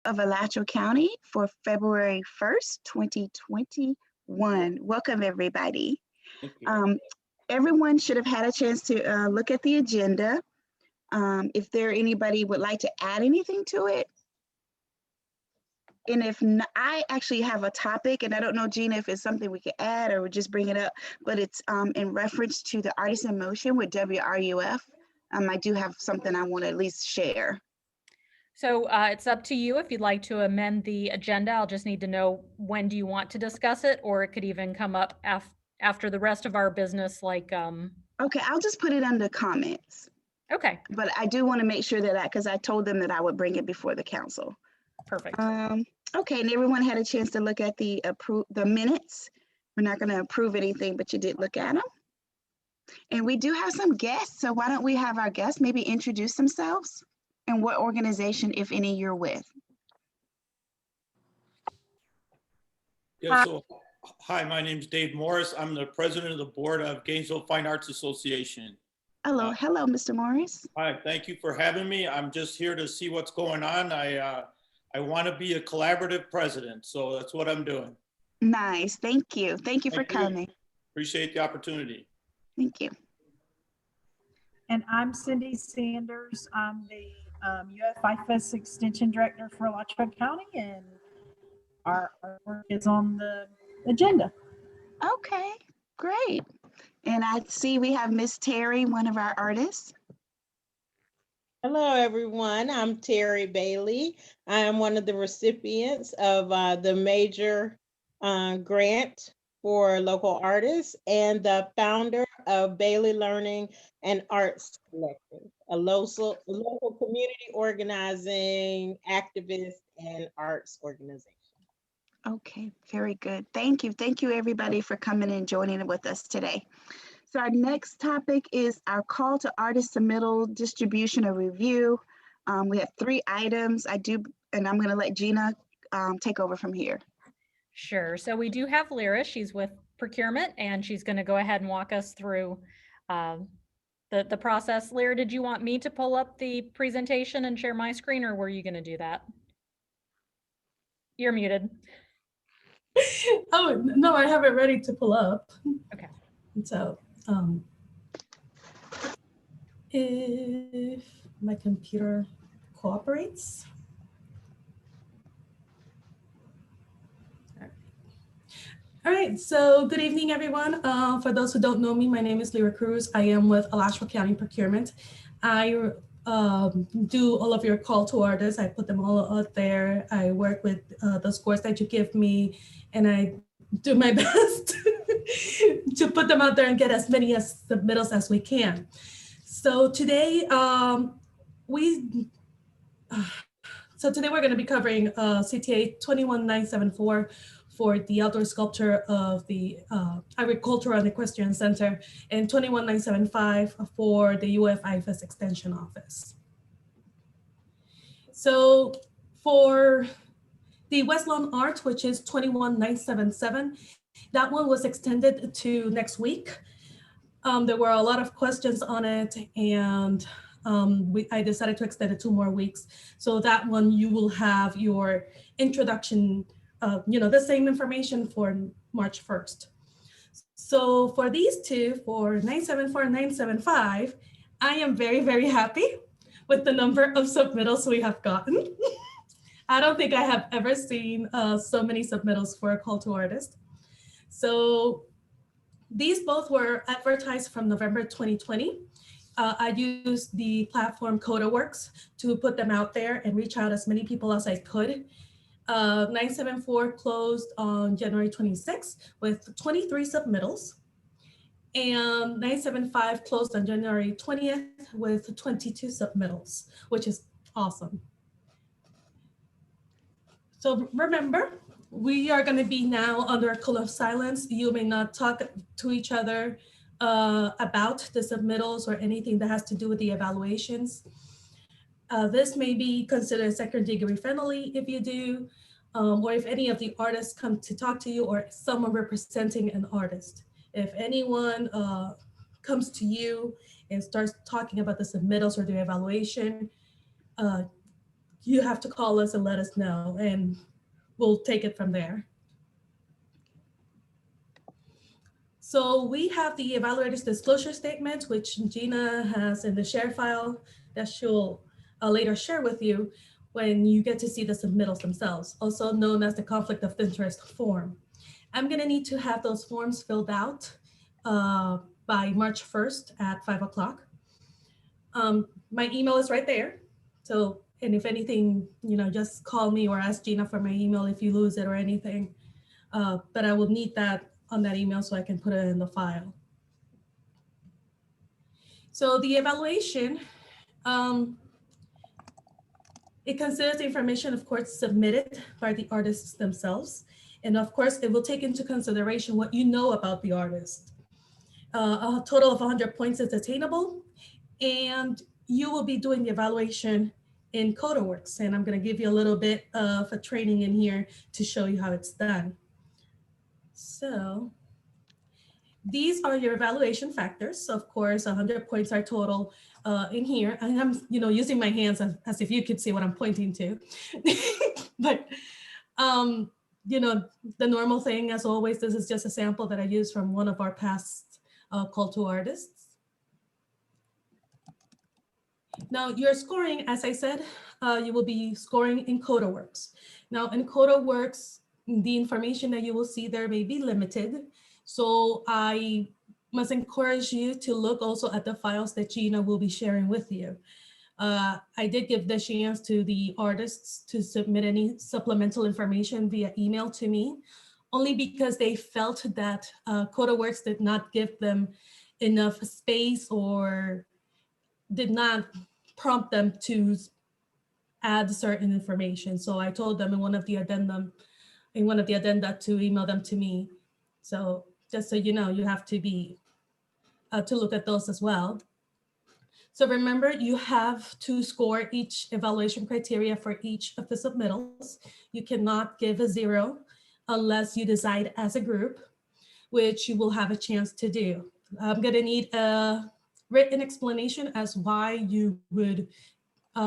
of Alachua County for February 1st, 2021. Welcome, everybody. Thank you. Everyone should have had a chance to look at the agenda. If there anybody would like to add anything to it. And if not, I actually have a topic, and I don't know, Gina, if it's something we could add or just bring it up, but it's in reference to the Artists in Motion with WRUF. I do have something I want to at least share. So it's up to you if you'd like to amend the agenda. I'll just need to know when do you want to discuss it, or it could even come up after the rest of our business, like. Okay, I'll just put it under comments. Okay. But I do want to make sure that because I told them that I would bring it before the council. Perfect. Okay, and everyone had a chance to look at the minutes. We're not going to approve anything, but you did look at them. And we do have some guests, so why don't we have our guests maybe introduce themselves and what organization, if any, you're with. Yeah, so hi, my name's Dave Morris. I'm the president of the board of Gainesville Fine Arts Association. Hello, Mr. Morris. Hi, thank you for having me. I'm just here to see what's going on. I want to be a collaborative president, so that's what I'm doing. Nice, thank you. Thank you for coming. Appreciate the opportunity. Thank you. And I'm Cindy Sanders. I'm the UFIFS Extension Director for Alachua County, and our work is on the agenda. Okay, great. And I see we have Miss Terry, one of our artists. Hello, everyone. I'm Terry Bailey. I am one of the recipients of the major grant for local artists and the founder of Bailey Learning and Arts Collective, a local community organizing, activist, and arts organization. Okay, very good. Thank you. Thank you, everybody, for coming and joining with us today. So our next topic is our call to artist submittal distribution or review. We have 3 items. And I'm going to let Gina take over from here. Sure. So we do have Lyra. She's with procurement, and she's going to go ahead and walk us through the process. Lyra, did you want me to pull up the presentation and share my screen, or were you going to do that? You're muted. Oh, no, I have it ready to pull up. Okay. So if my computer cooperates. All right, so good evening, everyone. For those who don't know me, my name is Lyra Cruz. I am with Alachua County Procurement. I do all of your call to artists. I put them all out there. I work with the scores that you give me, and I do my best to put them out there and get as many submittals as we can. So today, we're going to be covering CTA 21974 for the outdoor sculpture of the Agricultural and Equestrian Center, and 21975 for the UFIFS Extension Office. So for the West Lawn Arts, which is 21977, that one was extended to next week. There were a lot of questions on it, and I decided to extend it 2 more weeks. So that one you will have your introduction, the same information for March 1st. So for these 2, for 974 and 975, I am very, very happy with the number of submittals we have gotten. I don't think I have ever seen so many submittals for a call to artist. So these both were advertised from November 2020. I used the platform CodaWorks to put them out there and reach out as many people as I could. 974 closed on January 26th with 23 submittals. And 975 closed on January 20th with 22 submittals, which is awesome. So remember, we are going to be now under a call of silence. You may not talk to each other about the submittals or anything that has to do with the evaluations. This may be considered second degree friendly if you do, or if any of the artists come to talk to you, or someone representing an artist. If anyone comes to you and starts talking about the submittals or the evaluation, you have to call us and let us know, and we'll take it from there. So we have the evaluator's disclosure statement, which Gina has in the share file that she'll later share with you when you get to see the submittals themselves, also known as the conflict of interest form. I'm gonna need to have those forms filled out by March 1st at 5 o'clock. My email is right there. So, and if anything, just call me or ask Gina for my email if you lose it or anything. But I will need that on that email so I can put it in the file. So the evaluation, it considers the information, of course, submitted by the artists themselves. And of course, it will take into consideration what you know about the artist. A total of 100 points is attainable, and you will be doing the evaluation in CodaWorks. And I'm gonna give you a little bit of a training in here to show you how it's done. So these are your evaluation factors. Of course, 100 points are total in here. And I'm using my hands as if you could see what I'm pointing to. But the normal thing, as always, this is just a sample that I used from one of our past call to artists. Now your scoring, as I said, you will be scoring in CodaWorks. Now in CodaWorks, the information that you will see there may be limited. So I must encourage you to look also at the files that Gina will be sharing with you. I did give the chance to the artists to submit any supplemental information via email to me, only because they felt that CodaWorks did not give them enough space or did not prompt them to add certain information. So I told them in one of the addenda to email them to me. So just so you know, you have to be to look at those as well. So remember, you have to score each evaluation criteria for each of the submittals. You cannot give a 0 unless you decide as a group, which you will have a chance to do. I'm gonna need a written explanation as why you would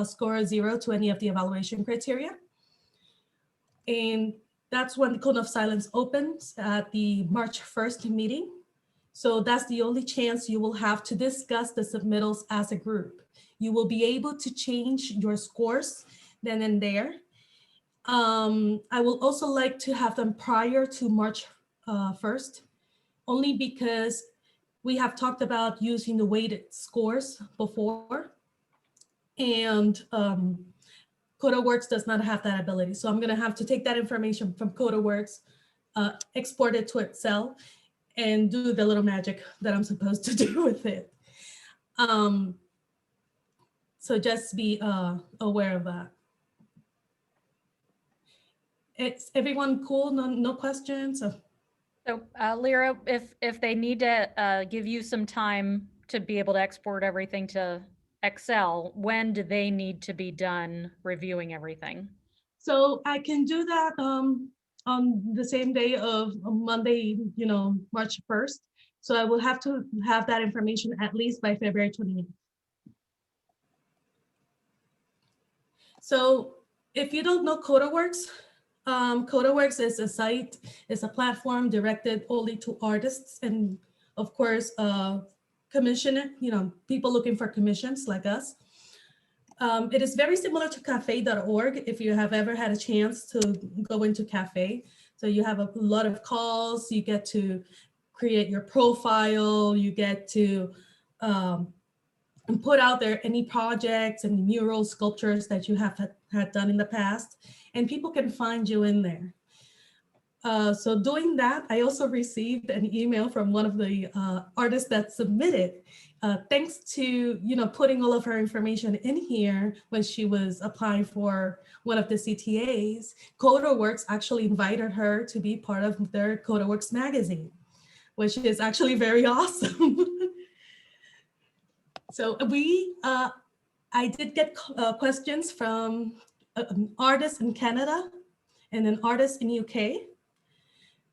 score a 0 to any of the evaluation criteria. And that's when the cone of silence opens at the March 1st meeting. So that's the only chance you will have to discuss the submittals as a group. You will be able to change your scores then and there. I will also like to have them prior to March 1st, only because we have talked about using the weighted scores before, and CodaWorks does not have that ability. So I'm gonna have to take that information from CodaWorks, export it to Excel, and do the little magic that I'm supposed to do with it. So just be aware of that. It's everyone cool? No questions? So Lyra, if they need to give you some time to be able to export everything to Excel, when do they need to be done reviewing everything? So I can do that on the same day of Monday, March 1st. So I will have to have that information at least by February 28th. So if you don't know CodaWorks, CodaWorks is a site, it's a platform directed only to artists and of course, people looking for commissions like us. It is very similar to cafe.org if you have ever had a chance to go into Cafe. So you have a lot of calls, you get to create your profile, you get to put out there any projects and murals, sculptures that you have had done in the past, and people can find you in there. So doing that, I also received an email from one of the artists that submitted. Thanks to putting all of her information in here when she was applying for one of the CTAs, CodaWorks actually invited her to be part of their CodaWorks magazine, which is actually very awesome. So I did get questions from an artist in Canada and an artist in UK.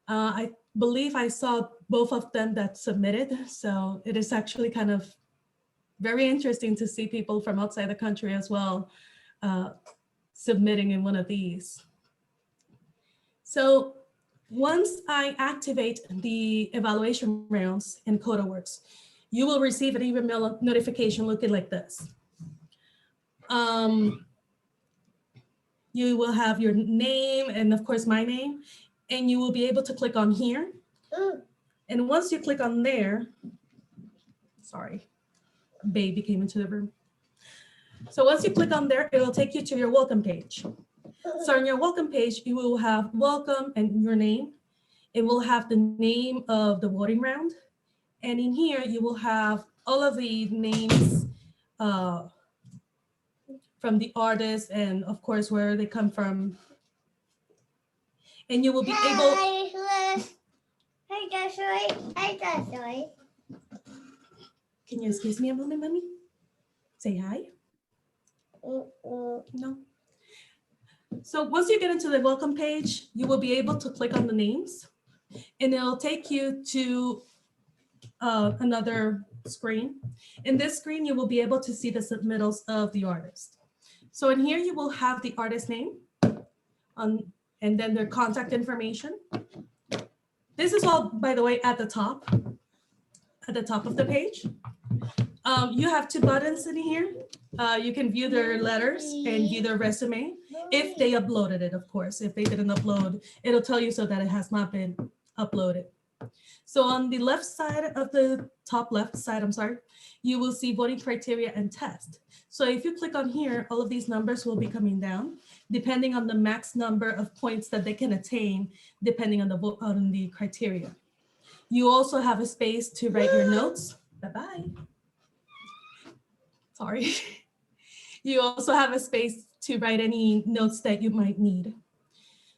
I believe I saw both of them that submitted. So it is actually kind of very interesting to see people from outside the country as well submitting in one of these. So once I activate the evaluation rounds in CodaWorks, you will receive an email notification looking like this. You will have your name and of course my name, and you will be able to click on here. And once you click on there, sorry, baby came into the room. So once you click on there, it'll take you to your welcome page. So on your welcome page, you will have welcome and your name. It will have the name of the voting round. And in here, you will have all of the names from the artists and of course, where they come from. And you will be able. Hi, Joshua. Hi, Joshua. Can you excuse me a moment, mommy? Say hi. No. So once you get into the welcome page, you will be able to click on the names and it'll take you to another screen. In this screen, you will be able to see the submittals of the artist. So in here, you will have the artist name and then their contact information. This is all, by the way, at the top of the page. You have two buttons in here. You can view their letters and view their resume if they uploaded it, of course. If they didn't upload, it'll tell you so that it has not been uploaded. So on the left side of the top left side, you will see voting criteria and test. So if you click on here, all of these numbers will be coming down depending on the max number of points that they can attain, depending on the criteria. You also have a space to write your notes. Bye-bye. Sorry. You also have a space to write any notes that you might need.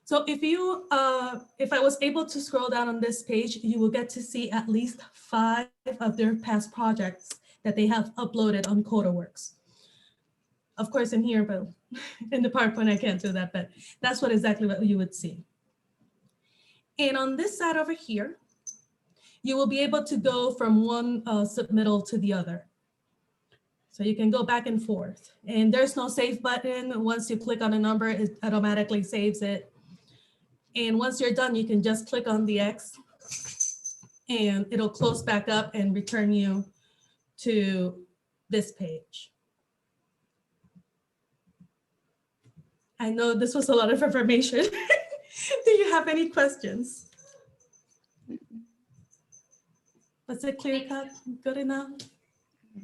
So if I was able to scroll down on this page, you will get to see at least 5 of their past projects that they have uploaded on CodaWorks. Of course, in here, but in the PowerPoint, I can't do that, but that's exactly what you would see. And on this side over here, you will be able to go from one submittal to the other. So you can go back and forth. And there's no save button. Once you click on a number, it automatically saves it. And once you're done, you can just click on the X and it'll close back up and return you to this page. I know this was a lot of information. Do you have any questions? Was it clear cut? Good enough?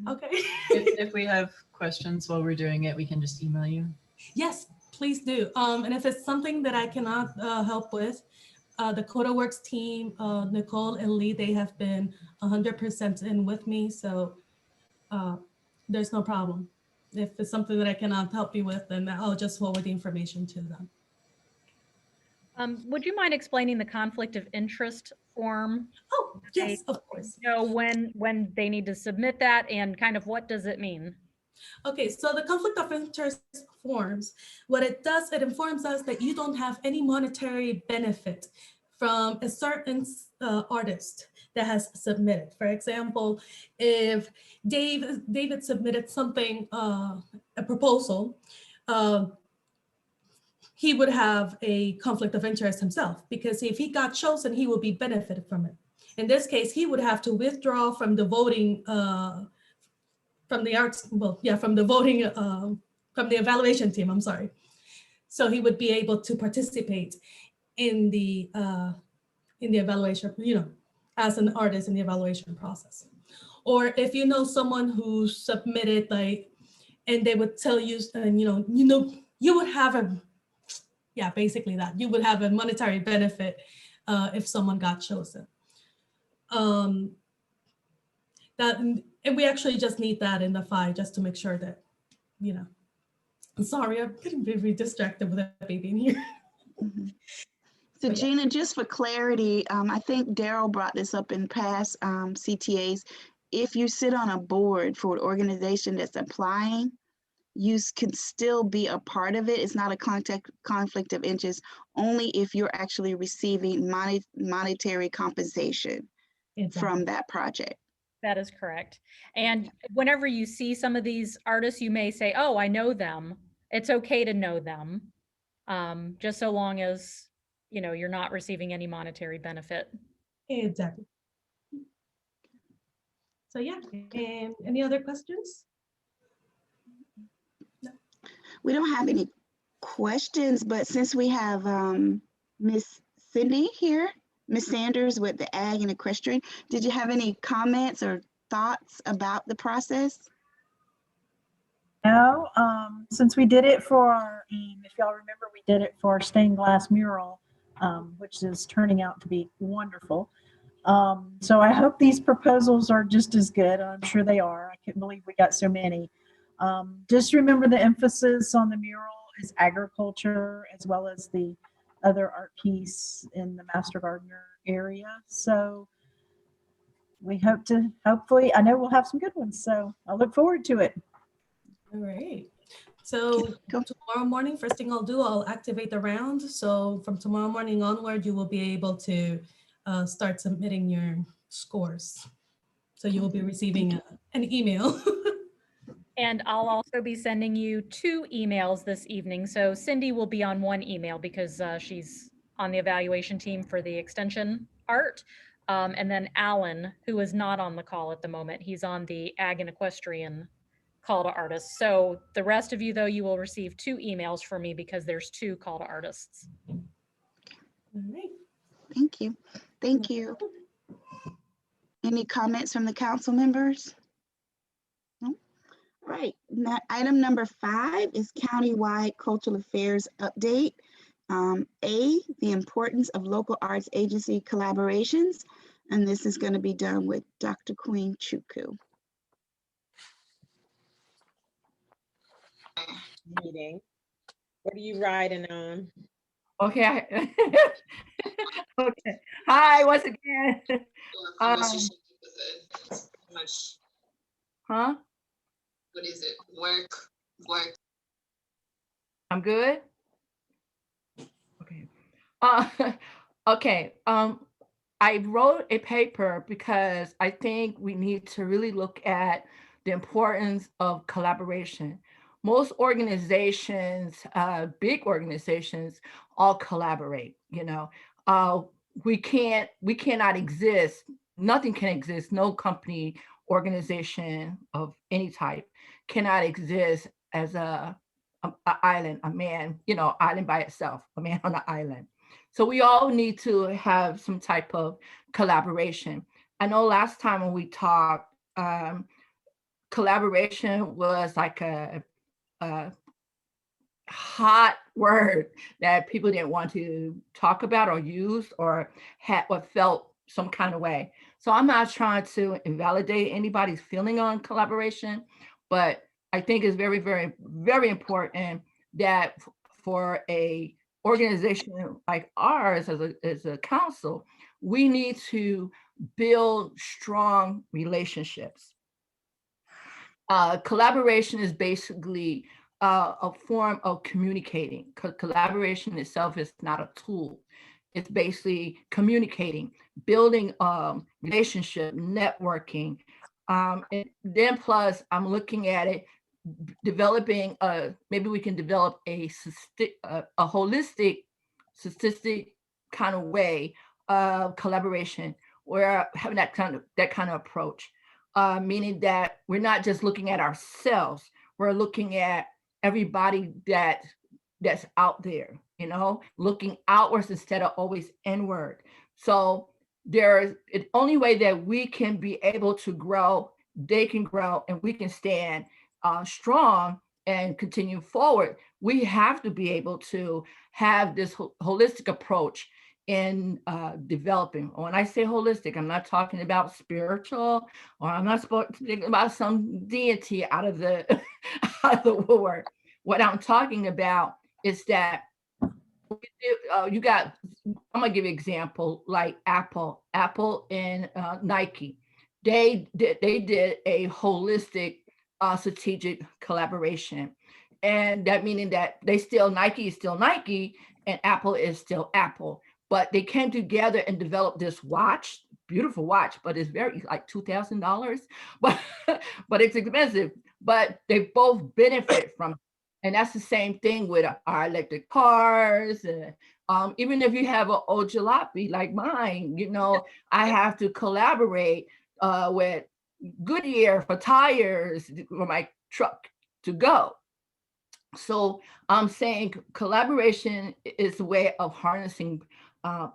Okay. If we have questions while we're doing it, we can just email you. Yes, please do. And if it's something that I cannot help with, the CodaWorks team, Nicole and Lee, they have been 100% in with me. So there's no problem. If it's something that I cannot help you with, then I'll just forward the information to them. Would you mind explaining the conflict of interest form? Oh, yes, of course. You know, when they need to submit that and kind of what does it mean? Okay, so the conflict of interest forms, what it does, it informs us that you don't have any monetary benefit from a certain artist that has submitted. For example, if David submitted something, a proposal, he would have a conflict of interest himself, because if he got chosen, he would be benefited from it. In this case, he would have to withdraw from the voting, from the evaluation team, I'm sorry. So he would be able to participate in the evaluation, as an artist in the evaluation process. Or if you know someone who submitted and they would tell you, you would have basically that. You would have a monetary benefit if someone got chosen. And we actually just need that in the file just to make sure that, I'm sorry, I'm getting very distracted with that baby in here. Mm-hmm. So Gina, just for clarity, I think Daryl brought this up in past CTAs. If you sit on a board for an organization that's applying, you can still be a part of it. It's not a conflict of interest, only if you're actually receiving monetary compensation from that project. That is correct. And whenever you see some of these artists, you may say, oh, I know them. it's okay to know them, just so long as, you're not receiving any monetary benefit. Exactly. So yeah, and any other questions? We don't have any questions, but since we have Miss Cindy here, Miss Sanders with the Ag and Equestrian, did you have any comments or thoughts about the process? No, since we did it for our, if y'all remember, we did it for our stained glass mural, which is turning out to be wonderful. So I hope these proposals are just as good. I'm sure they are. I can't believe we got so many. Just remember the emphasis on the mural is agriculture as well as the other art piece in the Master Gardener area. So we hope to, hopefully, I know we'll have some good ones. So I look forward to it. All right. So Go. tomorrow morning, first thing I'll do, I'll activate the round. So from tomorrow morning onward, you will be able to start submitting your scores. So you will be receiving an email. And I'll also be sending you 2 emails this evening. So Cindy will be on one email because she's on the evaluation team for the extension art. And then Alan, who is not on the call at the moment, he's on the Ag and Equestrian call to artists. So the rest of you, though, you will receive 2 emails from me because there's 2 call to artists. All right. Thank you. Thank you. Any comments from the council members? No? Right. Now, item number 5 is countywide cultural affairs update. A, the importance of local arts agency collaborations. And this is going to be done with Dr. Queen Chukwu. Meeting. What are you riding on? Okay. Okay. Hi, once again. Huh? What is it? Work. I'm good. Okay. Okay. I wrote a paper because I think we need to really look at the importance of collaboration. Most organizations, big organizations, all collaborate. We cannot exist. Nothing can exist. No company, organization of any type cannot exist as a island, a man, island by itself, a man on an island. So we all need to have some type of collaboration. I know last time when we talked, collaboration was like a hot word that people didn't want to talk about or use or had or felt some kind of way. So I'm not trying to invalidate anybody's feeling on collaboration, but I think it's very, very, very important that for a organization like ours as a council, we need to build strong relationships. Collaboration is basically a form of communicating. Collaboration itself is not a tool. It's basically communicating, building relationship, networking. And then plus, I'm looking at it, developing, maybe we can develop a holistic, statistic kind of way of collaboration, where having that kind of approach. Meaning that we're not just looking at ourselves, we're looking at everybody that's out there, looking outwards instead of always inward. So the only way that we can be able to grow, they can grow, and we can stand strong and continue forward. We have to be able to have this holistic approach in developing. When I say holistic, I'm not talking about spiritual, or I'm not speaking about some deity out of the woodwork. What I'm talking about is that you got, I'm gonna give you an example, like Apple and Nike. They did a holistic strategic collaboration. And that meaning that Nike is still Nike and Apple is still Apple. But they came together and developed this watch, beautiful watch, but it's very like $2,000, but it's expensive. But they both benefit from it. And that's the same thing with our electric cars. Even if you have an old jalopy like mine, you know, I have to collaborate with Goodyear for tires for my truck to go. So I'm saying collaboration is a way of harnessing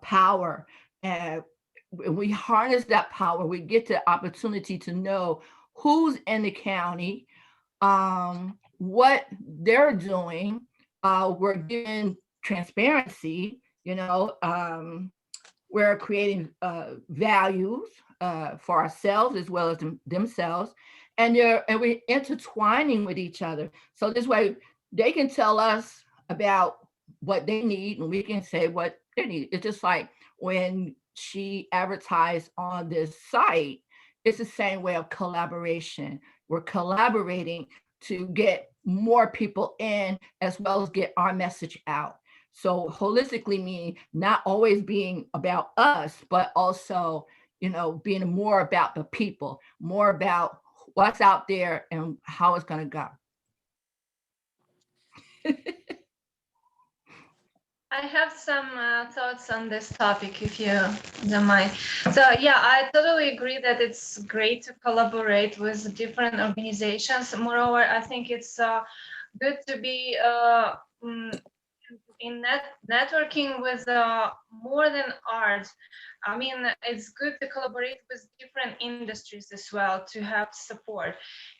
power. And when we harness that power, we get the opportunity to know who's in the county, what they're doing. We're giving transparency, you know, we're creating values for ourselves as well as themselves. And we're intertwining with each other. So this way they can tell us about what they need and we can say what they need. It's just like when she advertised on this site, it's the same way of collaboration. We're collaborating to get more people in as well as get our message out. So holistically meaning not always being about us, but also, you know, being more about the people, more about what's out there and how it's going to go. I have some thoughts on this topic, if you don't mind. So yeah, I totally agree that it's great to collaborate with different organizations. Moreover, I think it's good to be in networking with more than art. I mean, it's good to collaborate with different industries as well to have support.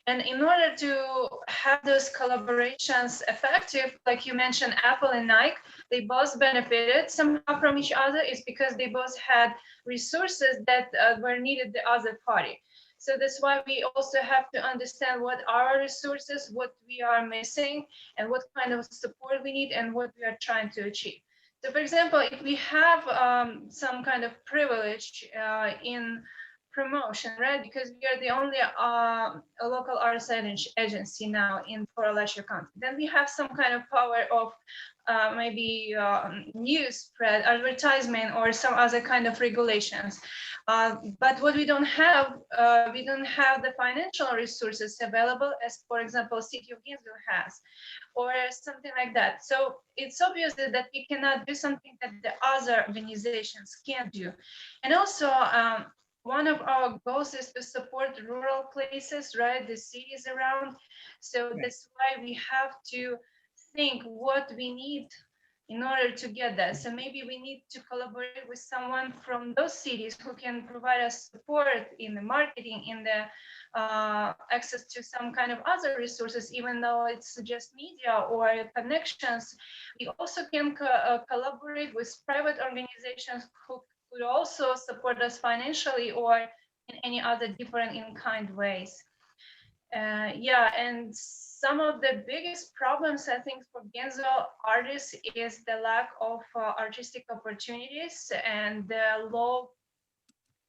And in order to have those collaborations effective, like you mentioned, Apple and Nike, they both benefited somehow from each other. It's because they both had resources that were needed the other party. So that's why we also have to understand what are our resources, what we are missing, and what kind of support we need and what we are trying to achieve. So for example, if we have some kind of privilege in promotion, right? Because we are the only local arts agency now for Alachua County. Then we have some kind of power of maybe news spread, advertisement, or some other kind of regulations. But what we don't have the financial resources available as, for example, City of Gainesville has, or something like that. So it's obvious that we cannot do something that the other organizations can't do. And also, one of our goals is to support rural places, right? The cities around. So that's why we have to think what we need in order to get that. So maybe we need to collaborate with someone from those cities who can provide us support in the marketing, in the access to some kind of other resources, even though it's just media or connections. We also can collaborate with private organizations who could also support us financially or in any other different in-kind ways. Yeah, and some of the biggest problems, I think, for Gainesville artists is the lack of artistic opportunities and the low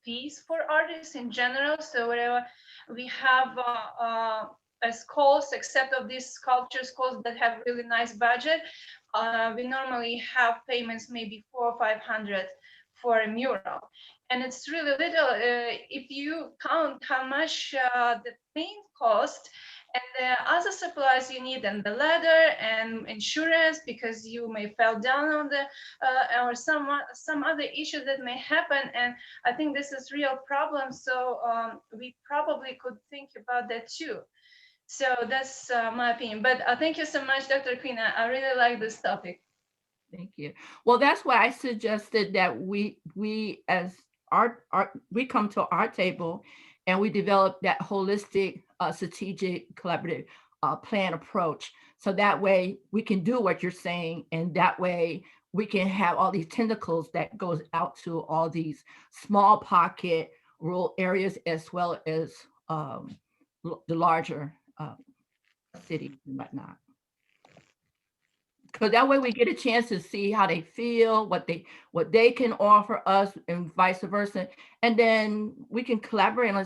fees for artists in general. So wherever we have schools, except of these sculpture schools that have really nice budget, we normally have payments maybe $400 or $500 for a mural. And it's really little if you count how much the paint cost and the other supplies you need, and the ladder and insurance because you may fall down on the or some other issue that may happen. And I think this is real problem. So we probably could think about that too. So that's my opinion. But thank you so much, Dr. Queen. I really like this topic. Thank you. Well, that's why I suggested that we as we come to our table and we develop that holistic, strategic, collaborative plan approach. So that way we can do what you're saying, and that way we can have all these tentacles that goes out to all these small pocket rural areas as well as the larger cities and whatnot. Because that way we get a chance to see how they feel, what they can offer us, and vice versa, and then we can collaborate on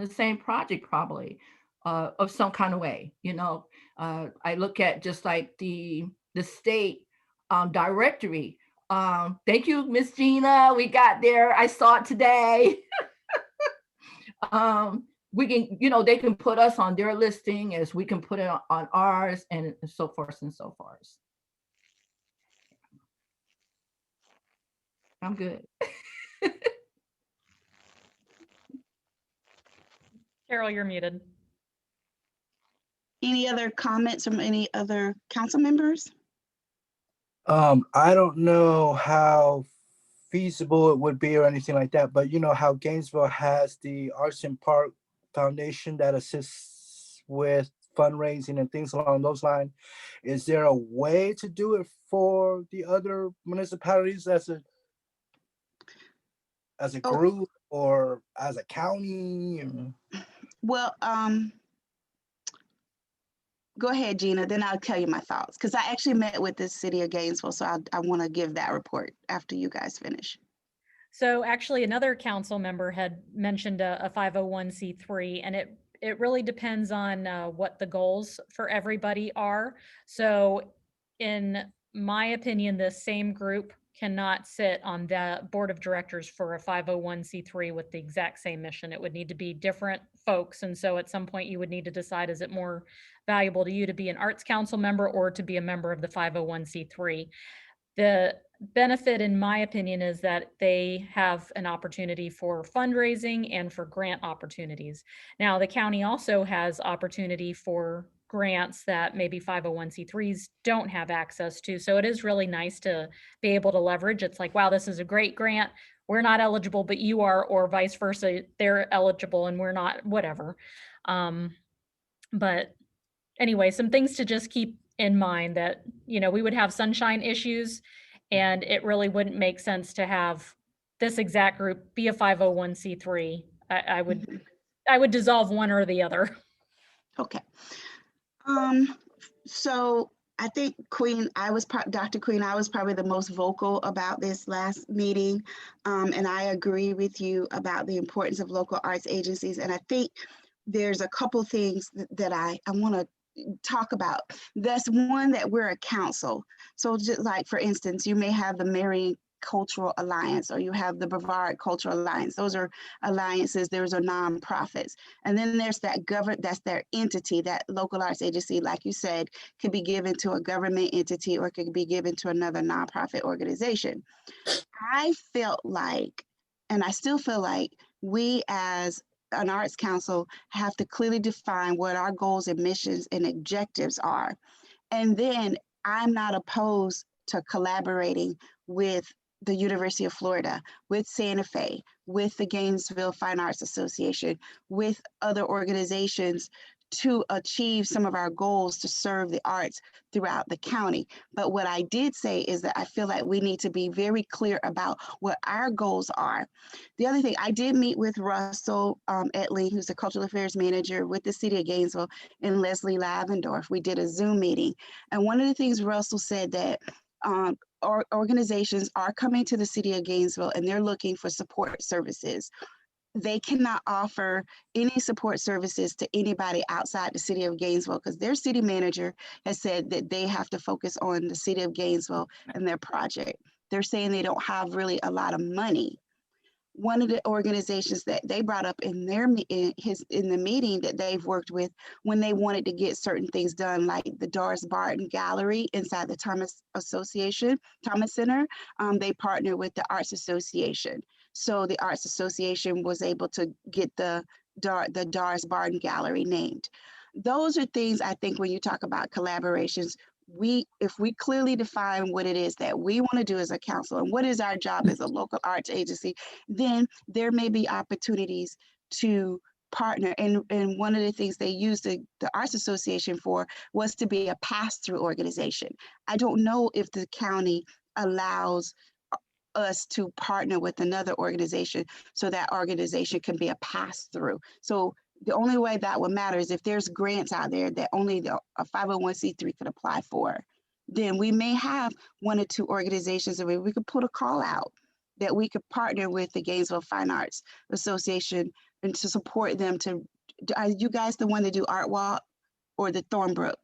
the same project probably, of some kind of way. You know, I look at just like the state directory. Thank you, Miss Gina. We got there. I saw it today. we can, they can put us on their listing as we can put it on ours, and so forth and so forth. I'm good. Carol, you're muted. Any other comments from any other council members? I don't know how feasible it would be or anything like that, but you know how Gainesville has the Arts and Park Foundation that assists with fundraising and things along those lines. Is there a way to do it for the other municipalities as a group or as a county? Well, go ahead, Gina, then I'll tell you my thoughts, because I actually met with the city of Gainesville, so I want to give that report after you guys finish. So actually another council member had mentioned a 501c3, and it really depends on what the goals for everybody are. So in my opinion, the same group cannot sit on the board of directors for a 501c3 with the exact same mission. It would need to be different folks. And so at some point you would need to decide, is it more valuable to you to be an arts council member or to be a member of the 501c3? The benefit, in my opinion, is that they have an opportunity for fundraising and for grant opportunities. Now, the county also has opportunity for grants that maybe 501c3s don't have access to. So it is really nice to be able to leverage. It's like, wow, this is a great grant. We're not eligible, but you are, or vice versa. They're eligible and we're not, whatever. But anyway, some things to just keep in mind that, we would have sunshine issues, and it really wouldn't make sense to have this exact group be a 501c3. I would dissolve one or the other. Okay. So I think Dr. Queen, I was probably the most vocal about this last meeting. And I agree with you about the importance of local arts agencies. And I think there's a couple things that I want to talk about. That's one, that we're a council. So just like, for instance, you may have the Marion Cultural Alliance, or you have the Brevard Cultural Alliance. Those are alliances. Those are nonprofits. And then there's that's their entity, that local arts agency, like you said, could be given to a government entity or could be given to another nonprofit organization. I felt like, and I still feel like, we as an arts council have to clearly define what our goals and missions and objectives are. And then I'm not opposed to collaborating with the University of Florida, with Santa Fe, with the Gainesville Fine Arts Association, with other organizations to achieve some of our goals to serve the arts throughout the county. But what I did say is that I feel like we need to be very clear about what our goals are. The other thing, I did meet with Russell Etley, who's the Cultural Affairs Manager with the City of Gainesville, and Leslie Lavendorf. We did a Zoom meeting. And one of the things Russell said that organizations are coming to the City of Gainesville and they're looking for support services. They cannot offer any support services to anybody outside the City of Gainesville because their city manager has said that they have to focus on the City of Gainesville and their project. They're saying they don't have really a lot of money. One of the organizations that they brought up in the meeting that they've worked with when they wanted to get certain things done, like the Doris Barton Gallery inside the Thomas Center, they partnered with the Arts Association. So the Arts Association was able to get the Doris Barton Gallery named. Those are things, I think, when you talk about collaborations, if we clearly define what it is that we want to do as a council and what is our job as a local arts agency, then there may be opportunities to partner. And one of the things they used the Arts Association for was to be a pass-through organization. I don't know if the county allows us to partner with another organization so that organization can be a pass-through. So the only way that would matter is if there's grants out there that only a 501c3 could apply for, then we may have one or two organizations that we could put a call out that we could partner with the Gainesville Fine Arts Association and to support them to, are you guys the one to do Art Walk or the Thornbrook?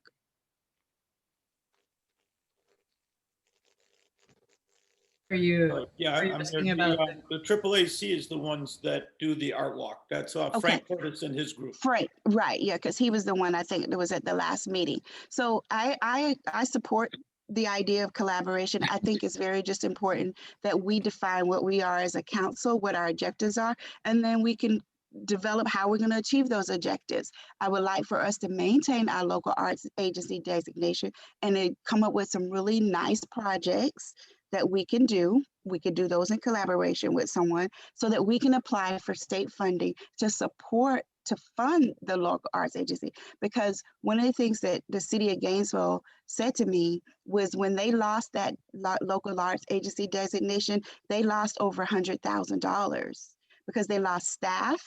Are you, Yeah, are you I'm asking here. about? The AAAC is the ones that do the art walk. That's Frank Curtis and his group. Frank, right? Yeah, because he was the one I think that was at the last meeting. So I support the idea of collaboration. I think it's very just important that we define what we are as a council, what our objectives are, and then we can develop how we're going to achieve those objectives. I would like for us to maintain our local arts agency designation and then come up with some really nice projects that we can do. We could do those in collaboration with someone so that we can apply for state funding to support, to fund the local arts agency. Because one of the things that the city of Gainesville said to me was when they lost that local arts agency designation, they lost over $100,000 because they lost staff,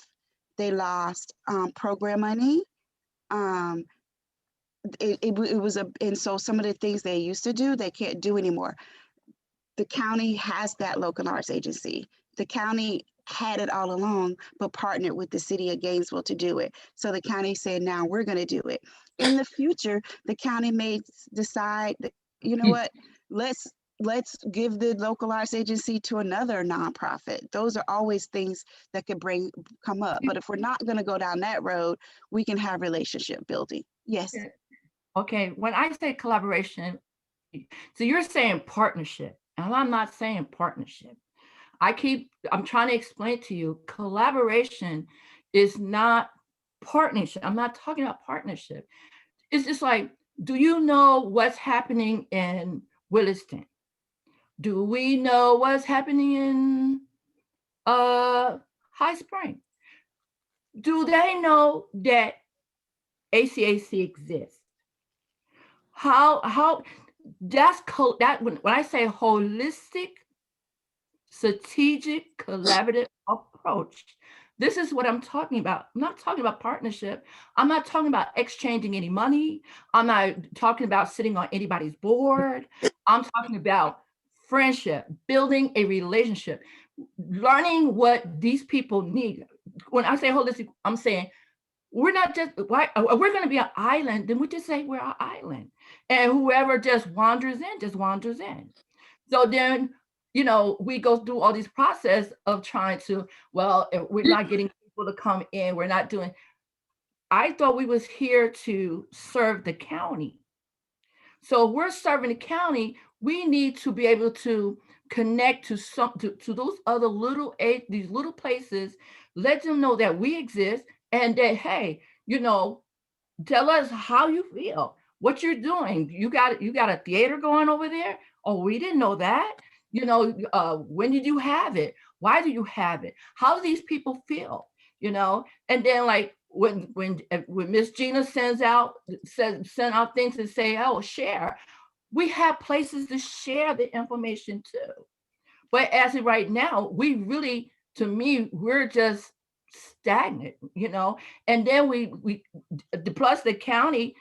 they lost program money. It was and so some of the things they used to do, they can't do anymore. The county has that local arts agency. The county had it all along, but partnered with the city of Gainesville to do it. So the county said, now we're going to do it. In the future, the county may decide that, you know what, let's give the local arts agency to another nonprofit. Those are always things that could come up. But if we're not going to go down that road, we can have relationship building. Yes. Okay, when I say collaboration, so you're saying partnership, and I'm not saying partnership. I'm trying to explain to you, collaboration is not partnership. I'm not talking about partnership. It's just like, do you know what's happening in Williston? Do we know what's happening in High Spring? Do they know that ACAC exists? How that when I say holistic, strategic, collaborative approach, this is what I'm talking about. I'm not talking about partnership. I'm not talking about exchanging any money. I'm not talking about sitting on anybody's board. I'm talking about friendship, building a relationship, learning what these people need. When I say holistic, I'm saying we're not just, why we're going to be an island, then we just say we're an island. And whoever just wanders in, just wanders in. So then, you know, we go through all these process of trying to, well, if we're not getting people to come in, we're not doing, I thought we was here to serve the county. So if we're serving the county, we need to be able to connect to those other these little places, let them know that we exist and that, hey, you know, tell us how you feel, what you're doing. You got a theater going over there? Oh, we didn't know that. You know, when did you have it? Why do you have it? How do these people feel? You know, and then like when Miss Gina send out things and say, oh, share. We have places to share the information too. But as of right now, we really, to me, we're just stagnant, you know. And then plus the county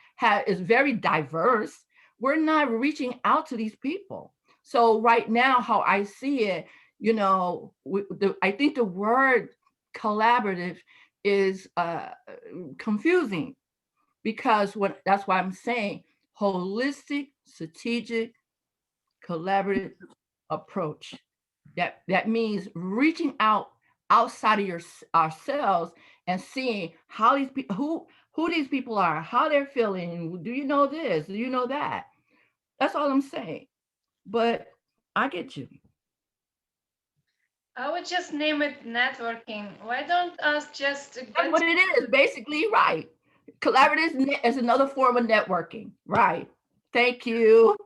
is very diverse. We're not reaching out to these people. So right now, how I see it, you know, I think the word collaborative is confusing, because that's why I'm saying holistic, strategic, collaborative approach. That means reaching out outside of ourselves and seeing how these people, who these people are, how they're feeling. Do you know this? Do you know that? That's all I'm saying. But I get you. I would just name it networking. Why don't us just get... That's what it is, basically, right. Collaborative is another form of networking, right? Thank you.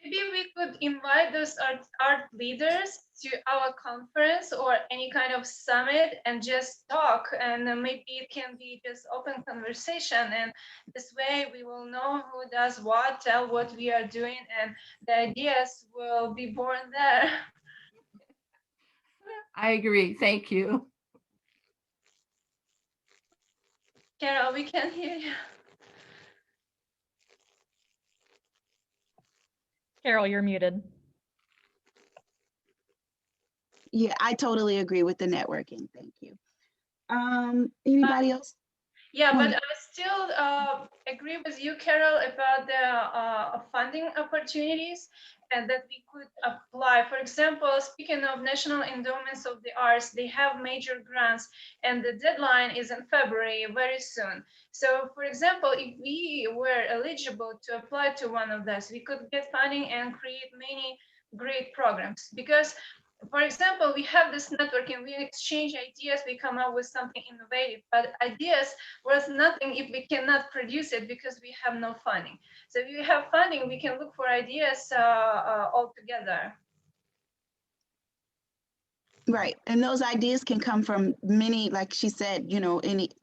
Maybe we could invite those art leaders to our conference or any kind of summit and just talk, and maybe it can be just open conversation, and this way we will know who does what, tell what we are doing, and the ideas will be born there. I agree. Thank you. Carol, we can hear you. Carol, you're muted. Yeah, I totally agree with the networking. Thank you. Anybody else? Yeah, but I still agree with you, Carol, about the funding opportunities and that we could apply. For example, speaking of National Endowments of the Arts, they have major grants and the deadline is in February, very soon. So for example, if we were eligible to apply to one of those, we could get funding and create many great programs. Because for example, we have this networking, we exchange ideas, we come up with something innovative, but ideas worth nothing if we cannot produce it because we have no funding. So if we have funding, we can look for ideas all together. Right. And those ideas can come from many, like she said,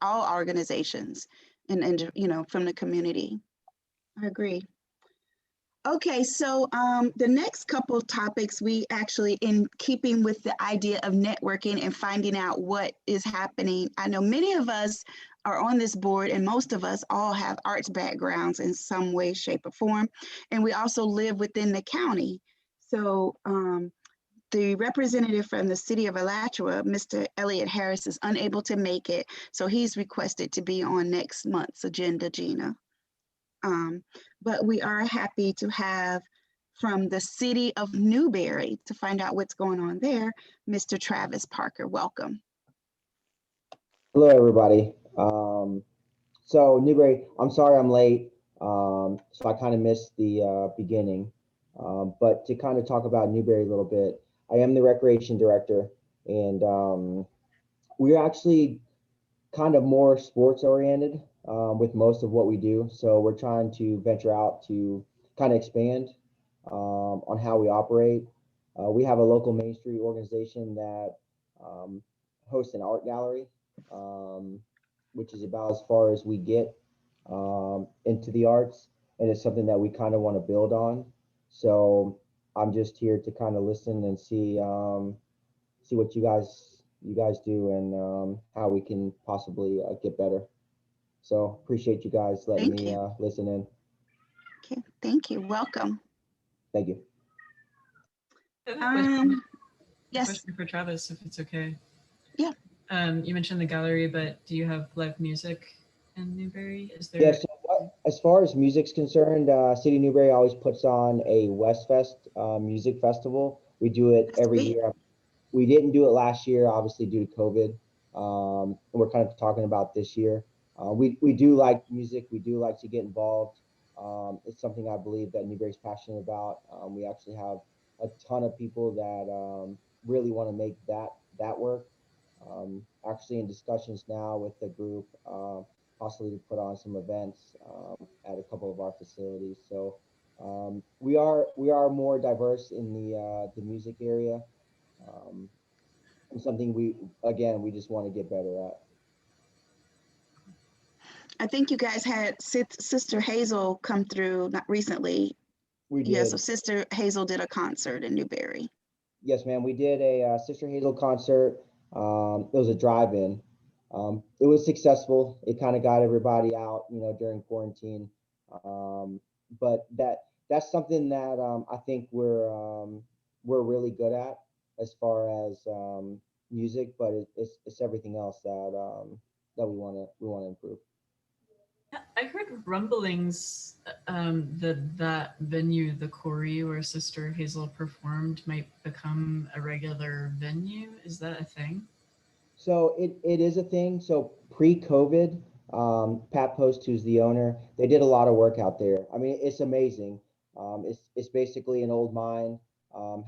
all organizations and from the community. I agree. Okay, so the next couple topics, we actually, in keeping with the idea of networking and finding out what is happening, I know many of us are on this board and most of us all have arts backgrounds in some way, shape, or form. And we also live within the county. So the representative from the city of Alachua, Mr. Elliott Harris, is unable to make it. So he's requested to be on next month's agenda, Gina. But we are happy to have from the city of Newberry to find out what's going on there, Mr. Travis Parker. Welcome. Hello, everybody. So Newberry, I'm sorry I'm late. So I kind of missed the beginning. But to kind of talk about Newberry a little bit, I am the recreation director, and we're actually kind of more sports oriented with most of what we do. So we're trying to venture out to kind of expand on how we operate. We have a local Main Street organization that hosts an art gallery, which is about as far as we get into the arts, and it's something that we kind of want to build on. So I'm just here to kind of listen and see what you guys do and how we can possibly get better. So appreciate you guys letting me listen in. Okay, thank you. Welcome. Thank you. Yes. Question for Travis, if it's okay. Yeah. You mentioned the gallery, but do you have live music in Newberry? Is there? Yeah. So as far as music's concerned, City of Newberry always puts on a Westfest music festival. We do it every year. We didn't do it last year, obviously due to COVID. We're kind of talking about this year. We do like music. We do like to get involved. It's something I believe that Newberry's passionate about. We actually have a ton of people that really want to make that work. Actually in discussions now with the group, possibly to put on some events at a couple of our facilities. So we are more diverse in the music area. Something we just want to get better at. I think you guys had Sister Hazel come through, not recently. We did. Yeah, so Sister Hazel did a concert in Newberry. Yes, ma'am. We did a Sister Hazel concert. It was a drive-in. It was successful. It kind of got everybody out, during quarantine. But that's something that I think we're really good at as far as music, but it's everything else that we want to improve. I heard rumblings that venue, the Quarry, where Sister Hazel performed, might become a regular venue. Is that a thing? So it is a thing. So pre-COVID, Pat Post, who's the owner, they did a lot of work out there. I mean, it's amazing. It's basically an old mine,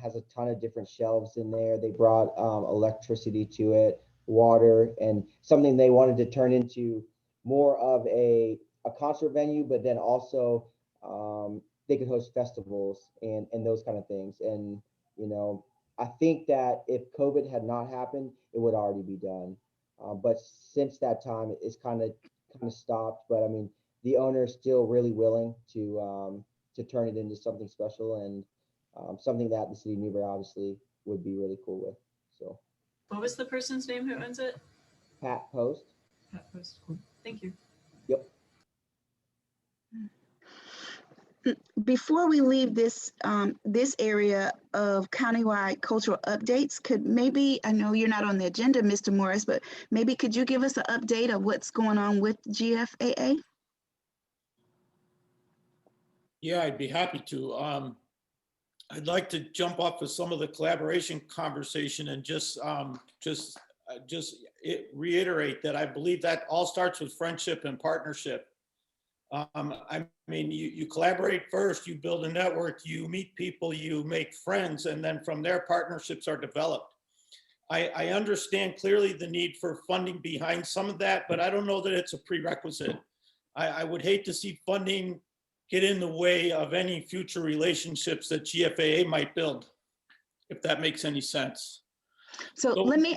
has a ton of different shelves in there. They brought electricity to it, water, and something they wanted to turn into more of a concert venue, but then also they could host festivals and those kind of things. And, I think that if COVID had not happened, it would already be done. But since that time, it's kind of stopped. But I mean, the owner is still really willing to turn it into something special and something that the city of Newberry obviously would be really cool with. So. What was the person's name who owns it? Pat Post. Pat Post. Cool. Thank you. Yep. Before we leave this this area of countywide cultural updates, could maybe, I know you're not on the agenda, Mr. Morris, but maybe could you give us an update of what's going on with GFAA? Yeah, I'd be happy to. I'd like to jump off of some of the collaboration conversation and just reiterate that I believe that all starts with friendship and partnership. I mean, you collaborate first, you build a network, you meet people, you make friends, and then from there, partnerships are developed. I understand clearly the need for funding behind some of that, but I don't know that it's a prerequisite. I would hate to see funding get in the way of any future relationships that GFAA might build, if that makes any sense. So let me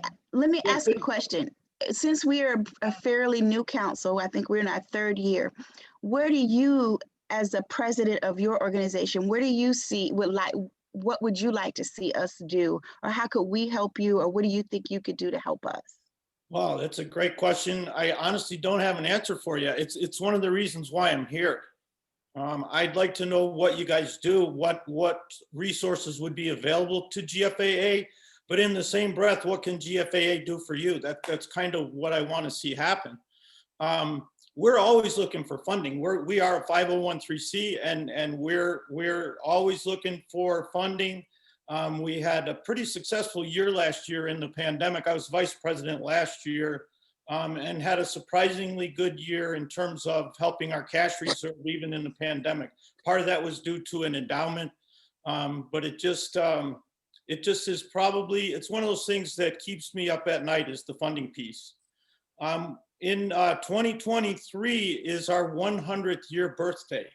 ask a question. Since we are a fairly new council, I think we're in our third year, where do you, as the president of your organization, where do you see, what would you like to see us do? Or how could we help you? Or what do you think you could do to help us? Wow, that's a great question. I honestly don't have an answer for you. It's one of the reasons why I'm here. I'd like to know what you guys do, what resources would be available to GFAA, but in the same breath, what can GFAA do for you? That's kind of what I want to see happen. We're always looking for funding. We are a 501(c)(3) and we're always looking for funding. We had a pretty successful year last year in the pandemic. I was vice president last year. And had a surprisingly good year in terms of helping our cash reserve even in the pandemic. Part of that was due to an endowment, but it just is probably, it's one of those things that keeps me up at night is the funding piece. In 2023 is our 100th year birthday.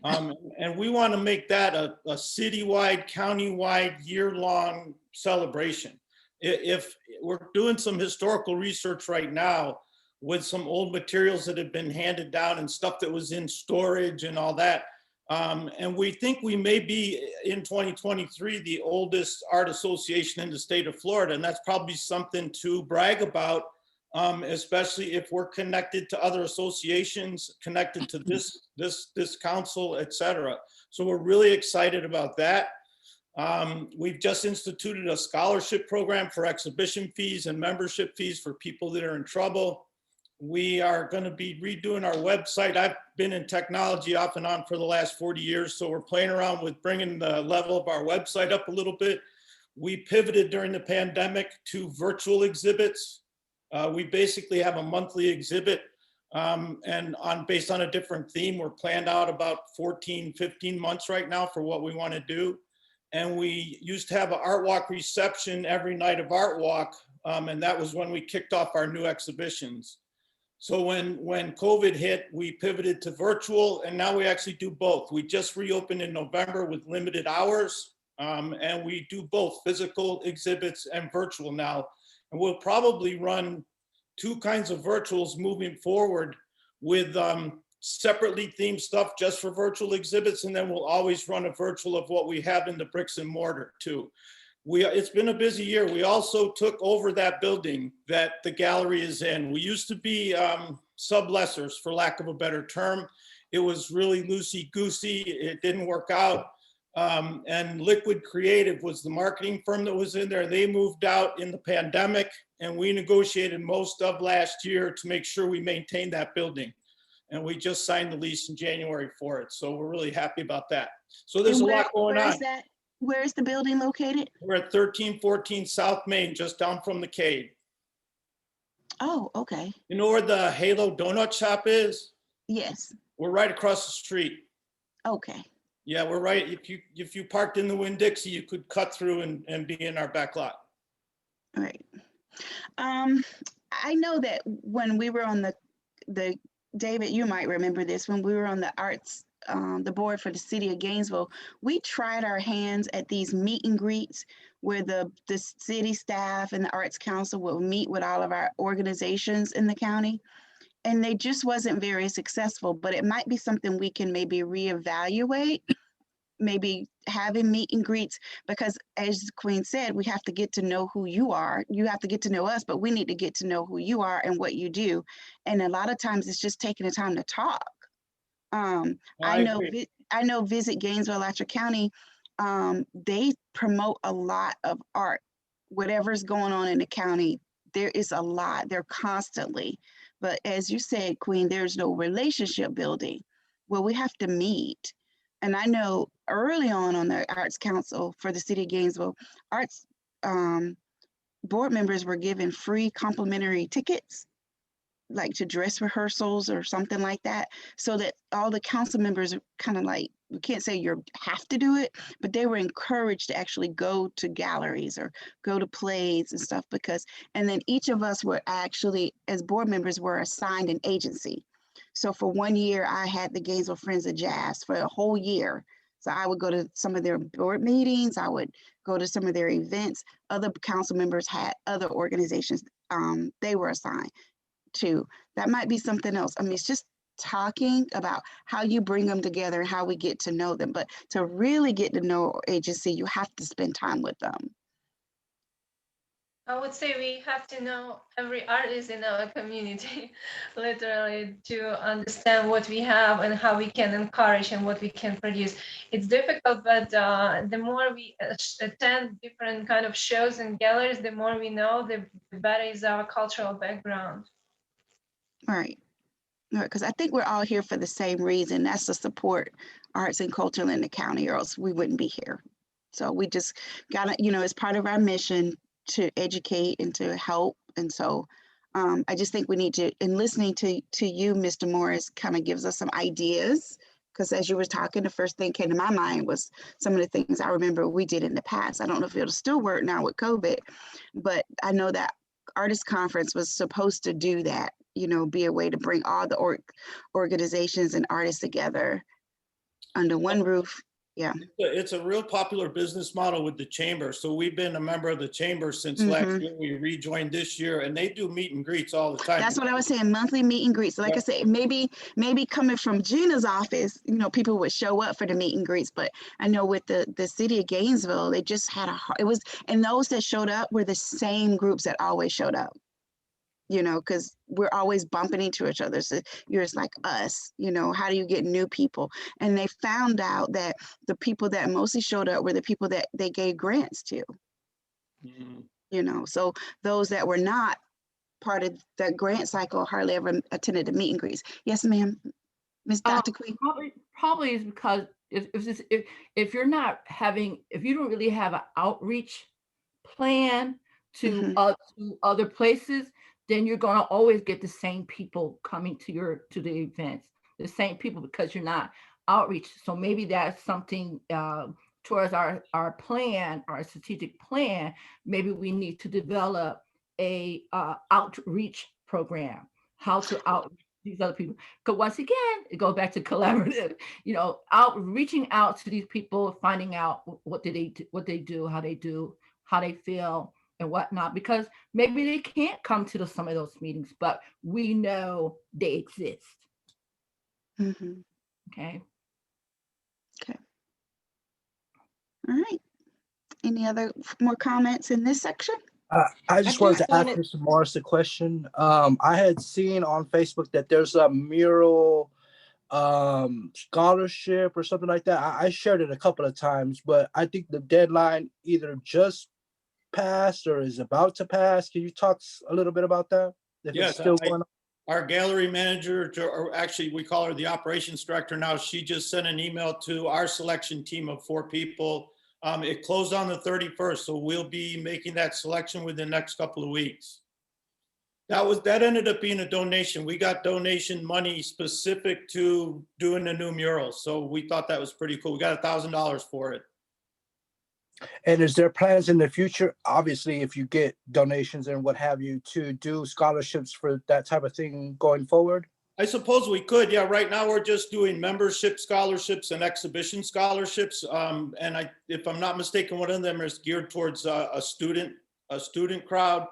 And we want to make that a citywide, countywide, year-long celebration. If we're doing some historical research right now with some old materials that have been handed down and stuff that was in storage and all that, and we think we may be in 2023 the oldest art association in the state of Florida, and that's probably something to brag about, especially if we're connected to other associations, connected to this council, et cetera. So we're really excited about that. We've just instituted a scholarship program for exhibition fees and membership fees for people that are in trouble. We are going to be redoing our website. I've been in technology off and on for the last 40 years, so we're playing around with bringing the level of our website up a little bit. We pivoted during the pandemic to virtual exhibits. We basically have a monthly exhibit and based on a different theme. We're planned out about 14, 15 months right now for what we want to do. And we used to have an Art Walk reception every night of Art Walk, and that was when we kicked off our new exhibitions. So when COVID hit, we pivoted to virtual, and now we actually do both. We just reopened in November with limited hours, and we do both physical exhibits and virtual now. And we'll probably run two kinds of virtuals moving forward with separately themed stuff just for virtual exhibits, and then we'll always run a virtual of what we have in the bricks and mortar too. It's been a busy year. We also took over that building that the gallery is in. We used to be sublessors, for lack of a better term. It was really loosey-goosey. It didn't work out. And Liquid Creative was the marketing firm that was in there. They moved out in the pandemic, and we negotiated most of last year to make sure we maintained that building. And we just signed the lease in January for it. So we're really happy about that. So there's a lot going on. Where is the building located? We're at 1314 South Main, just down from the Cade. Oh, okay. You know where the Halo Donut Shop is? Yes. We're right across the street. Okay. Yeah, we're right. If you parked in the Winn-Dixie, you could cut through and be in our back lot. All right. I know that when we were on the David, you might remember this, when we were on the arts, the board for the city of Gainesville, we tried our hands at these meet and greets where the city staff and the Arts Council will meet with all of our organizations in the county. And they just wasn't very successful, but it might be something we can maybe reevaluate, maybe having meet and greets, because as Queen said, we have to get to know who you are. You have to get to know us, but we need to get to know who you are and what you do. And a lot of times it's just taking the time to talk. I know, agree. I know Visit Gainesville, Alachua County, they promote a lot of art. Whatever's going on in the county, there is a lot. They're constantly. But as you said, Queen, there's no relationship building. Well, we have to meet. And I know early on the Arts Council for the City of Gainesville, arts board members were given free complimentary tickets, like to dress rehearsals or something like that, so that all the council members are kind of like, we can't say you have to do it, but they were encouraged to actually go to galleries or go to plays and stuff, because, and then each of us were actually, as board members, were assigned an agency. So for 1 year, I had the Gainesville Friends of Jazz for a whole year. So I would go to some of their board meetings, I would go to some of their events. Other council members had other organizations they were assigned to. That might be something else. I mean, it's just talking about how you bring them together and how we get to know them. But to really get to know agency, you have to spend time with them. I would say we have to know every artist in our community, literally, to understand what we have and how we can encourage and what we can produce. It's difficult, but the more we attend different kind of shows and galleries, the more we know, the better is our cultural background. Right. Because I think we're all here for the same reason. That's to support arts and culture in the county, or else we wouldn't be here. So we just gotta, it's part of our mission to educate and to help. And so I just think we need to, in listening to you, Mr. Morris, kind of gives us some ideas. Because as you were talking, the first thing came to my mind was some of the things I remember we did in the past. I don't know if it'll still work now with COVID, but I know that Artist Conference was supposed to do that, be a way to bring all the organizations and artists together under one roof. Yeah. It's a real popular business model with the chamber. So we've been a member of the chamber since last year. We rejoined this year, and they do meet and greets all the time. That's what I was saying, monthly meet and greets. Like I said, maybe coming from Gina's office, people would show up for the meet and greets. But I know with the city of Gainesville, they just had and those that showed up were the same groups that always showed up. Because we're always bumping into each other. So you're just like us, how do you get new people? And they found out that the people that mostly showed up were the people that they gave grants to, so those that were not part of the grant cycle hardly ever attended the meet and greets. Yes, ma'am. Miss Dr. Queen. Probably is because if you're not having, if you don't really have an outreach plan to other places, then you're going to always get the same people coming to the events, the same people, because you're not outreach. So maybe that's something towards our plan, our strategic plan. Maybe we need to develop a outreach program, how to outreach these other people. Because once again, it goes back to collaborative, reaching out to these people, finding out what they do, how they feel, and whatnot, because maybe they can't come to some of those meetings, but we know they exist. Okay. All right. Any other more comments in this section? I just wanted to ask Mr. Morris a question. I had seen on Facebook that there's a mural scholarship or something like that. I shared it a couple of times, but I think the deadline either just passed or is about to pass. Can you talk a little bit about that? Yes, still going on? Our gallery manager, or actually we call her the operations director now, she just sent an email to our selection team of 4 people. It closed on the 31st, so we'll be making that selection within the next couple of weeks. That ended up being a donation. We got donation money specific to doing the new mural, so we thought that was pretty cool. We got $1,000 for it. And is there plans in the future, obviously, if you get donations and what have you, to do scholarships for that type of thing going forward? I suppose we could. Yeah, right now we're just doing membership scholarships and exhibition scholarships. And if I'm not mistaken, one of them is geared towards a student crowd.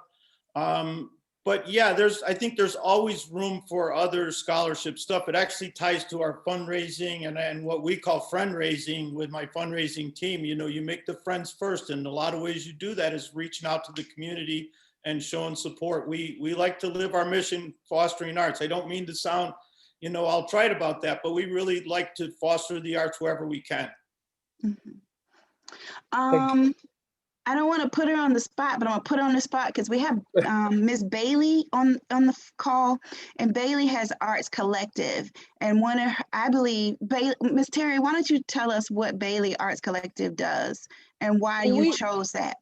But yeah, I think there's always room for other scholarship stuff. It actually ties to our fundraising and what we call friend raising with my fundraising team. You make the friends first, and a lot of ways you do that is reaching out to the community and showing support. We like to live our mission, fostering arts. I don't mean to sound you know, I'll try it about that, but we really like to foster the arts wherever we can. I don't want to put her on the spot, but I'm gonna put her on the spot because we have Miss Bailey on the call, and Bailey has Arts Collective, and one of her, I believe, Miss Terry, why don't you tell us what Bailey Arts Collective does and why you chose that?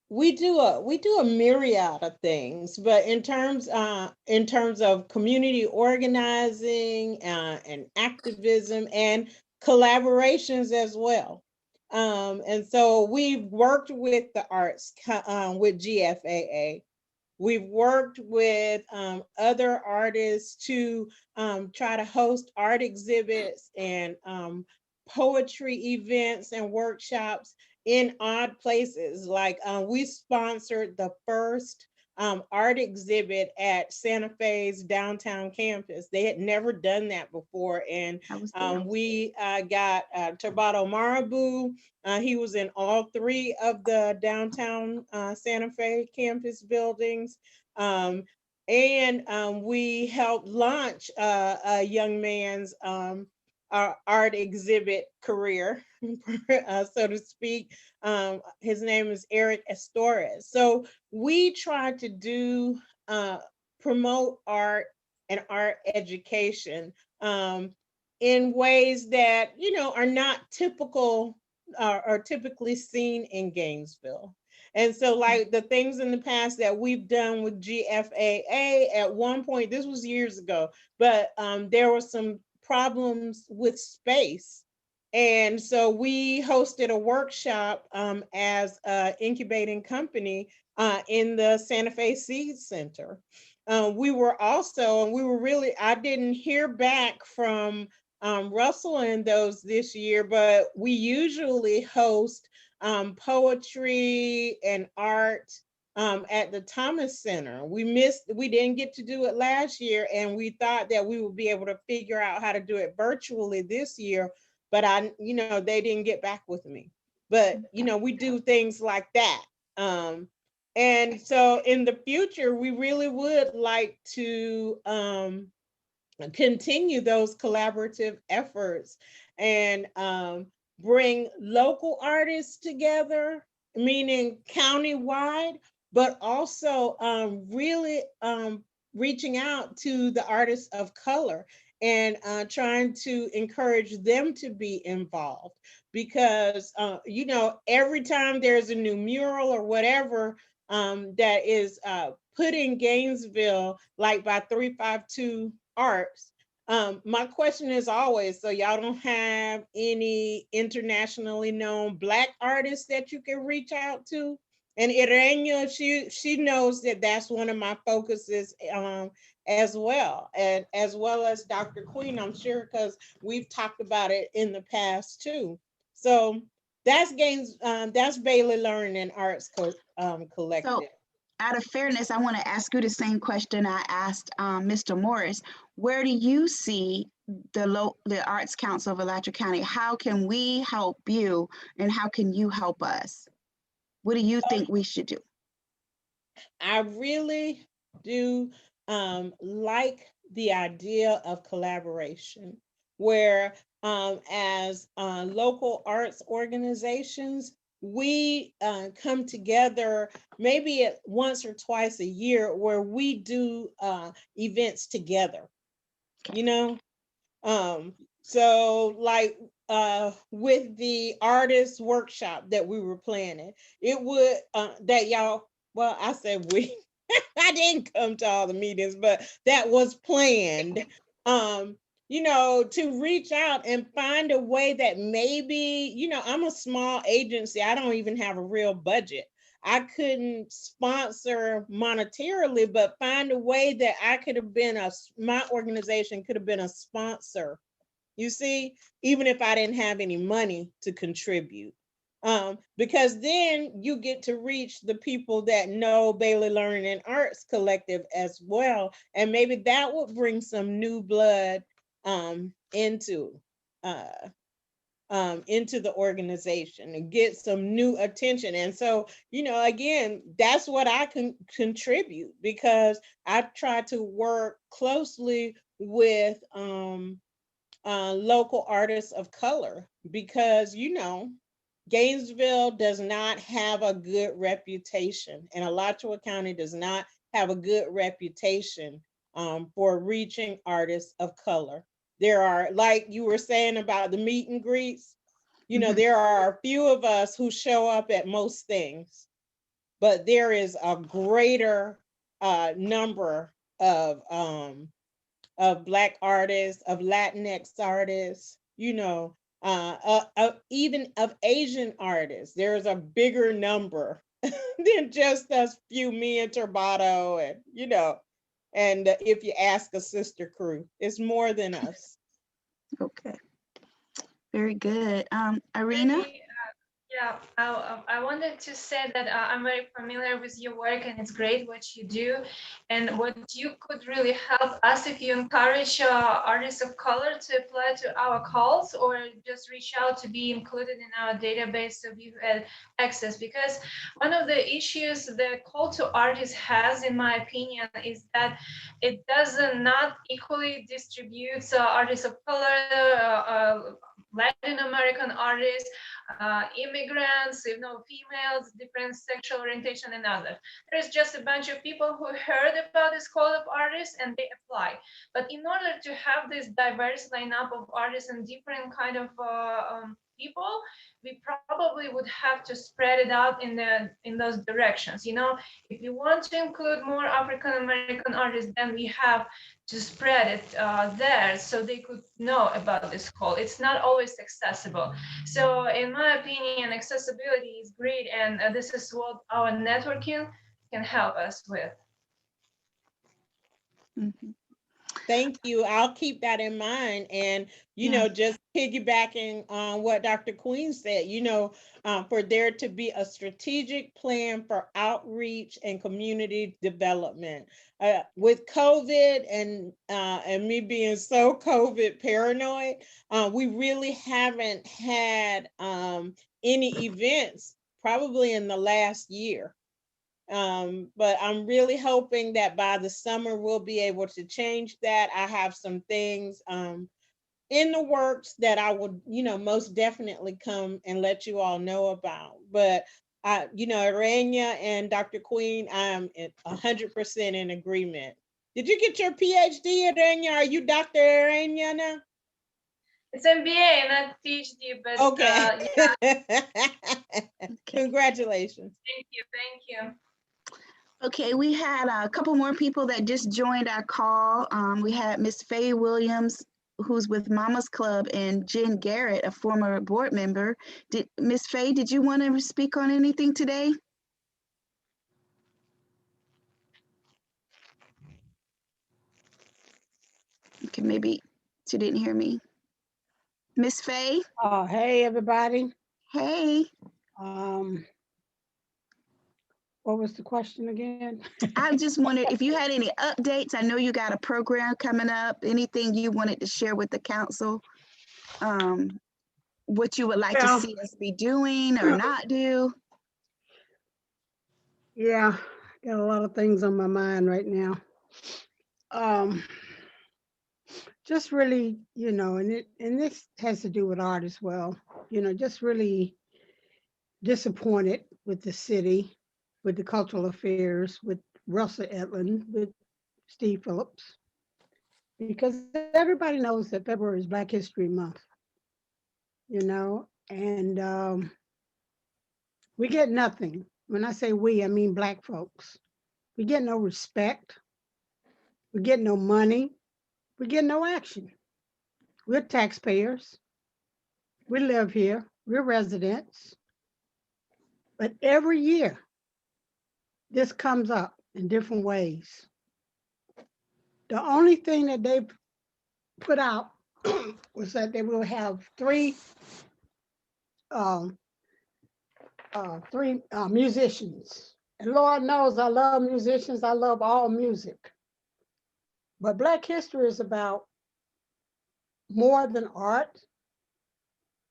We do a myriad of things, but in terms of community organizing and activism and collaborations as well. And so we've worked with the arts with GFAA. We've worked with other artists to try to host art exhibits and poetry events and workshops in odd places. Like we sponsored the first art exhibit at Santa Fe's downtown campus. They had never done that before. And we got Tabata Marabu. He was in all three of the downtown Santa Fe campus buildings. And we helped launch a young man's art exhibit career, so to speak. His name is Eric Estores. So we try to do promote art and art education in ways that, you know, are not typical are typically seen in Gainesville. And so like the things in the past that we've done with GFAA, at one point, this was years ago, but there were some problems with space. And so we hosted a workshop as an incubating company in the Santa Fe Seed Center. We were really, I didn't hear back from Russell and those this year, but we usually host poetry and art at the Thomas Center. We didn't get to do it last year, and we thought that we would be able to figure out how to do it virtually this year, but they didn't get back with me. But, we do things like that. And so in the future, we really would like to continue those collaborative efforts and bring local artists together, meaning countywide, but also really reaching out to the artists of color and trying to encourage them to be involved. Because, every time there's a new mural or whatever that is put in Gainesville, like by 352 Arts, my question is always, so y'all don't have any internationally known Black artists that you can reach out to? And Irenia, she knows that that's one of my focuses as well, and as well as Dr. Queen, I'm sure, because we've talked about it in the past too. So that's Bailey Learning and Arts Collective. So, out of fairness, I want to ask you the same question I asked Mr. Morris. Where do you see the Arts Council of Alachua County? How can we help you, and how can you help us? What do you think we should do? I really do like the idea of collaboration, where as local arts organizations, we come together maybe once or twice a year where we do events together, so like with the artist workshop that we were planning, it would that y'all, well, I said we, I didn't come to all the meetings, but that was planned, to reach out and find a way that maybe, I'm a small agency. I don't even have a real budget. I couldn't sponsor monetarily, but find a way that I could have been my organization could have been a sponsor. You see, even if I didn't have any money to contribute. Because then you get to reach the people that know Bailey Learning and Arts Collective as well. And maybe that would bring some new blood into the organization and get some new attention. And so, again, that's what I can contribute, because I try to work closely with local artists of color, because Gainesville does not have a good reputation, and Alachua County does not have a good reputation for reaching artists of color. There are, like you were saying about the meet and greets, there are a few of us who show up at most things, but there is a greater number of Black artists, of Latinx artists, even of Asian artists. There's a bigger number than just us few, me and Turbado, and if you ask a sister crew, it's more than us. Okay. Very good. Irina? Yeah, I wanted to say that I'm very familiar with your work, and it's great what you do. And what you could really help us if you encourage artists of color to apply to our calls or just reach out to be included in our database so you had access. Because one of the issues the call to artists has, in my opinion, is that it does not equally distribute artists of color, Latin American artists, immigrants, females, different sexual orientation, and others. There's just a bunch of people who heard about this call of artists and they apply. But in order to have this diverse lineup of artists and different kind of people, we probably would have to spread it out in those directions. If you want to include more African American artists, then we have to spread it there so they could know about this call. It's not always accessible. So in my opinion, accessibility is great, and this is what our networking can help us with. Thank you. I'll keep that in mind. And, just piggybacking on what Dr. Queen said, for there to be a strategic plan for outreach and community development. With COVID and me being so COVID paranoid, we really haven't had any events probably in the last year. But I'm really hoping that by the summer we'll be able to change that. I have some things in the works that I would, most definitely come and let you all know about. But Aranya and Dr. Queen, I'm 100% in agreement. Did you get your PhD, Aranya? Are you Dr. Aranya now? It's MBA, not PhD, but okay. Okay. Congratulations. Thank you. Okay, we had a couple more people that just joined our call. We had Miss Faye Williams, who's with Mama's Club, and Jen Garrett, a former board member. Miss Faye, did you want to speak on anything today? Okay, maybe she didn't hear me. Miss Faye? Oh, hey, everybody. Hey. What was the question again? I just wondered if you had any updates. I know you got a program coming up. Anything you wanted to share with the council? What you would like to see us be doing or not do? Yeah, got a lot of things on my mind right now. Just really, and this has to do with art as well, just really disappointed with the city, with the cultural affairs, with Russell Edlund, with Steve Phillips, because everybody knows that February is Black History Month, and we get nothing. When I say we, I mean Black folks. We get no respect. We get no money. We get no action. We're taxpayers. We live here. We're residents. But every year, this comes up in different ways. The only thing that they put out was that they will have three musicians. And Lord knows I love musicians. I love all music. But Black history is about more than art.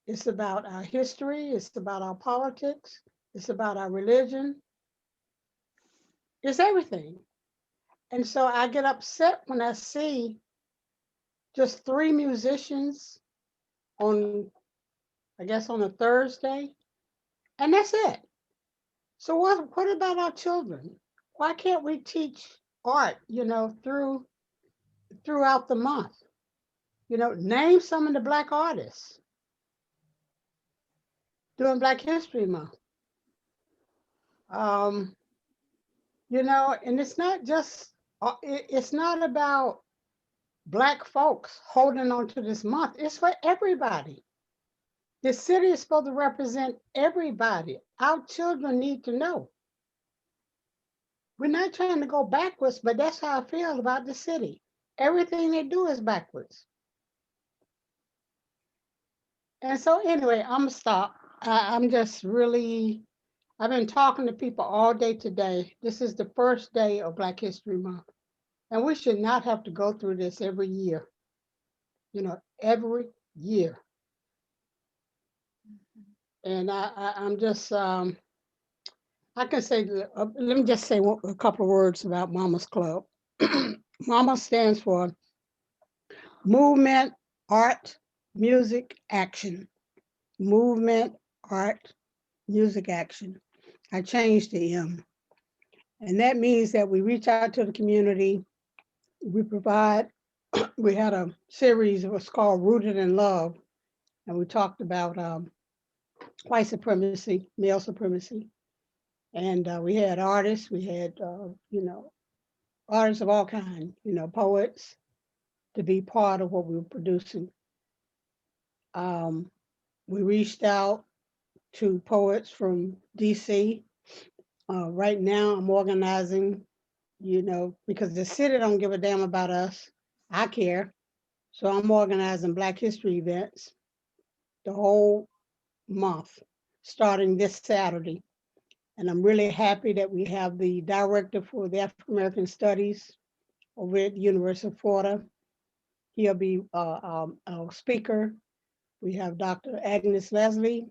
It's about our history. It's about our politics. It's about our religion. It's everything. And so I get upset when I see just 3 musicians on, I guess, on a Thursday, and that's it. So what about our children? Why can't we teach art, throughout the month? Name some of the Black artists during Black History Month. And it's not just, it's not about Black folks holding on to this month. It's for everybody. The city is supposed to represent everybody. Our children need to know. We're not trying to go backwards, but that's how I feel about the city. Everything they do is backwards. And so anyway, I'm gonna stop. I'm just really, I've been talking to people all day today. This is the first day of Black History Month. And we should not have to go through this every year. Every year. And I'm just, I can say, let me just say a couple of words about Mama's Club. Mama stands for Movement, Art, Music, Action. Movement, Art, Music, Action. I changed the M. And that means that we reach out to the community. We provide, we had a series, it was called Rooted in Love. And we talked about white supremacy, male supremacy. And we had artists, we had, artists of all kinds, poets, to be part of what we were producing. We reached out to poets from DC. Right now I'm organizing, because the city don't give a damn about us. I care. So I'm organizing Black History events the whole month, starting this Saturday. And I'm really happy that we have the director for the African American Studies over at the University of Florida. He'll be our speaker. We have Dr. Agnes Leslie.